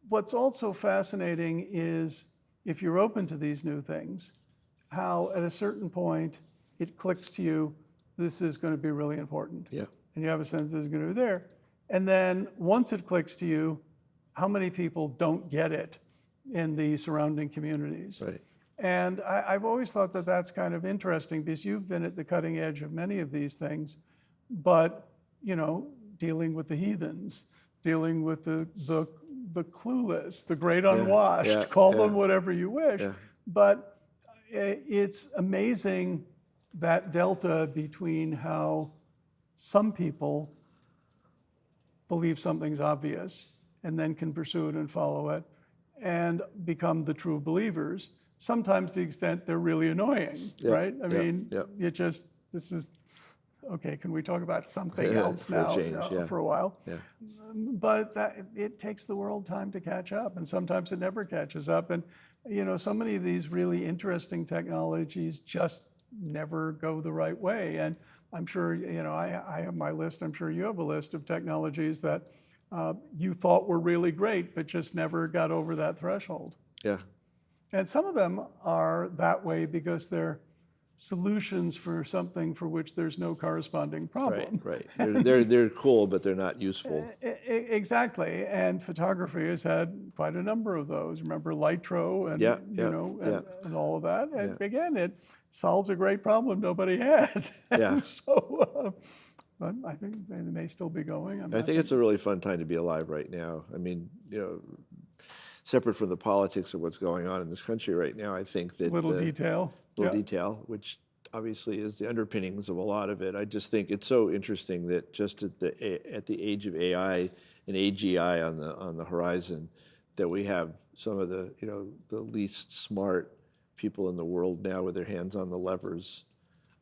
What's also fascinating is, if you're open to these new things, how at a certain point it clicks to you, this is going to be really important. Yeah. And you have a sense this is going to be there. And then once it clicks to you, how many people don't get it in the surrounding communities? Right. And I've always thought that that's kind of interesting, because you've been at the cutting edge of many of these things, but, dealing with the heathens, dealing with the clueless, the great unwashed, call them whatever you wish. Yeah. But it's amazing that delta between how some people believe something's obvious and then can pursue it and follow it and become the true believers, sometimes to the extent they're really annoying, right? I mean, this is, okay, can we talk about something else now for a while? Yeah. But it takes the world time to catch up, and sometimes it never catches up. And, so many of these really interesting technologies just never go the right way. And I'm sure, I have my list, I'm sure you have a list of technologies that you thought were really great, but just never got over that threshold. Yeah. And some of them are that way because they're solutions for something for which there's no corresponding problem. Right. They're cool, but they're not useful. Exactly. And photography has had quite a number of those. Remember Litro and and all of that. And again, it solves a great problem nobody had. Yeah. So, but I think they may still be going. I think it's a really fun time to be alive right now. I mean, separate from the politics of what's going on in this country right now, I think that little detail, which obviously is the underpinnings of a lot of it. I just think it's so interesting that just at the age of AI an AGI on the horizon, that we have some of the the least smart people in the world now with their hands on the levers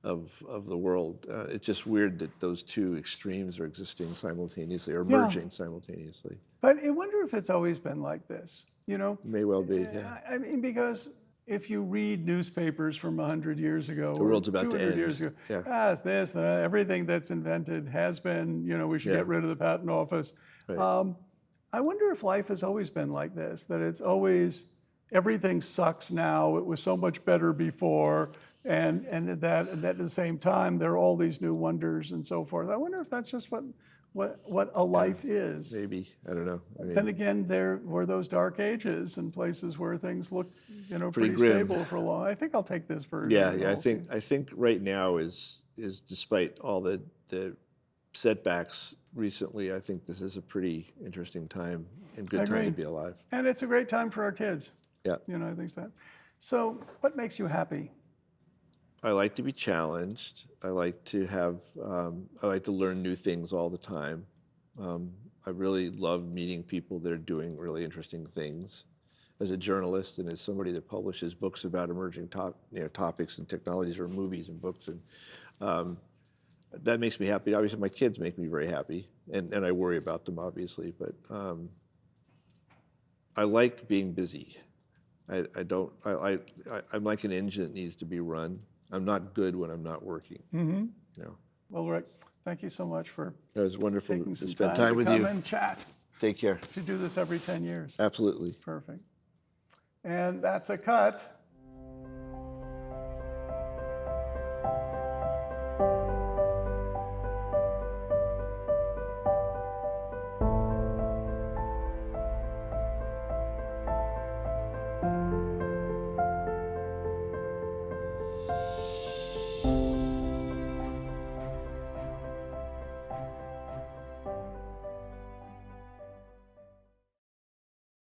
of the world. It's just weird that those two extremes are existing simultaneously or Yeah. merging simultaneously. But I wonder if it's always been like this, May well be. Yeah. I mean, because if you read newspapers from 100 years ago The or world's about to 200 end. years ago, Yeah. it's this, everything that's invented has been, we should Yeah. get rid of the patent office. Right. I wonder if life has always been like this, that it's always, everything sucks now, it was so much better before, and that at the same time, there are all these new wonders and so forth. I wonder if that's just what a life is. Maybe. I don't know. I mean, Then again, there were those dark ages and places where things looked, pretty grim. stable for a long. I think I'll take this version. yeah. and Yeah. I'll I think right now is despite all the setbacks recently, I think this is a pretty interesting time and good time to agree. be alive. And it's a great time for our kids. Yeah. I think that. So, what makes you happy? I like to be challenged. I like to have. I like to learn new things all the time. I really love meeting people that are doing really interesting things. As a journalist and as somebody that publishes books about emerging topics and technologies, or movies and books, and that makes me happy. Obviously, my kids make me very happy, and I worry about them, obviously. But I like being busy. I don't. I'm like an engine that needs to be run. I'm not good when I'm not working. Well, Rick, thank you so much for It was wonderful taking to some spend time time to with come you. and chat. Take care. We should do this every 10 years. Absolutely. Perfect. And that's a cut.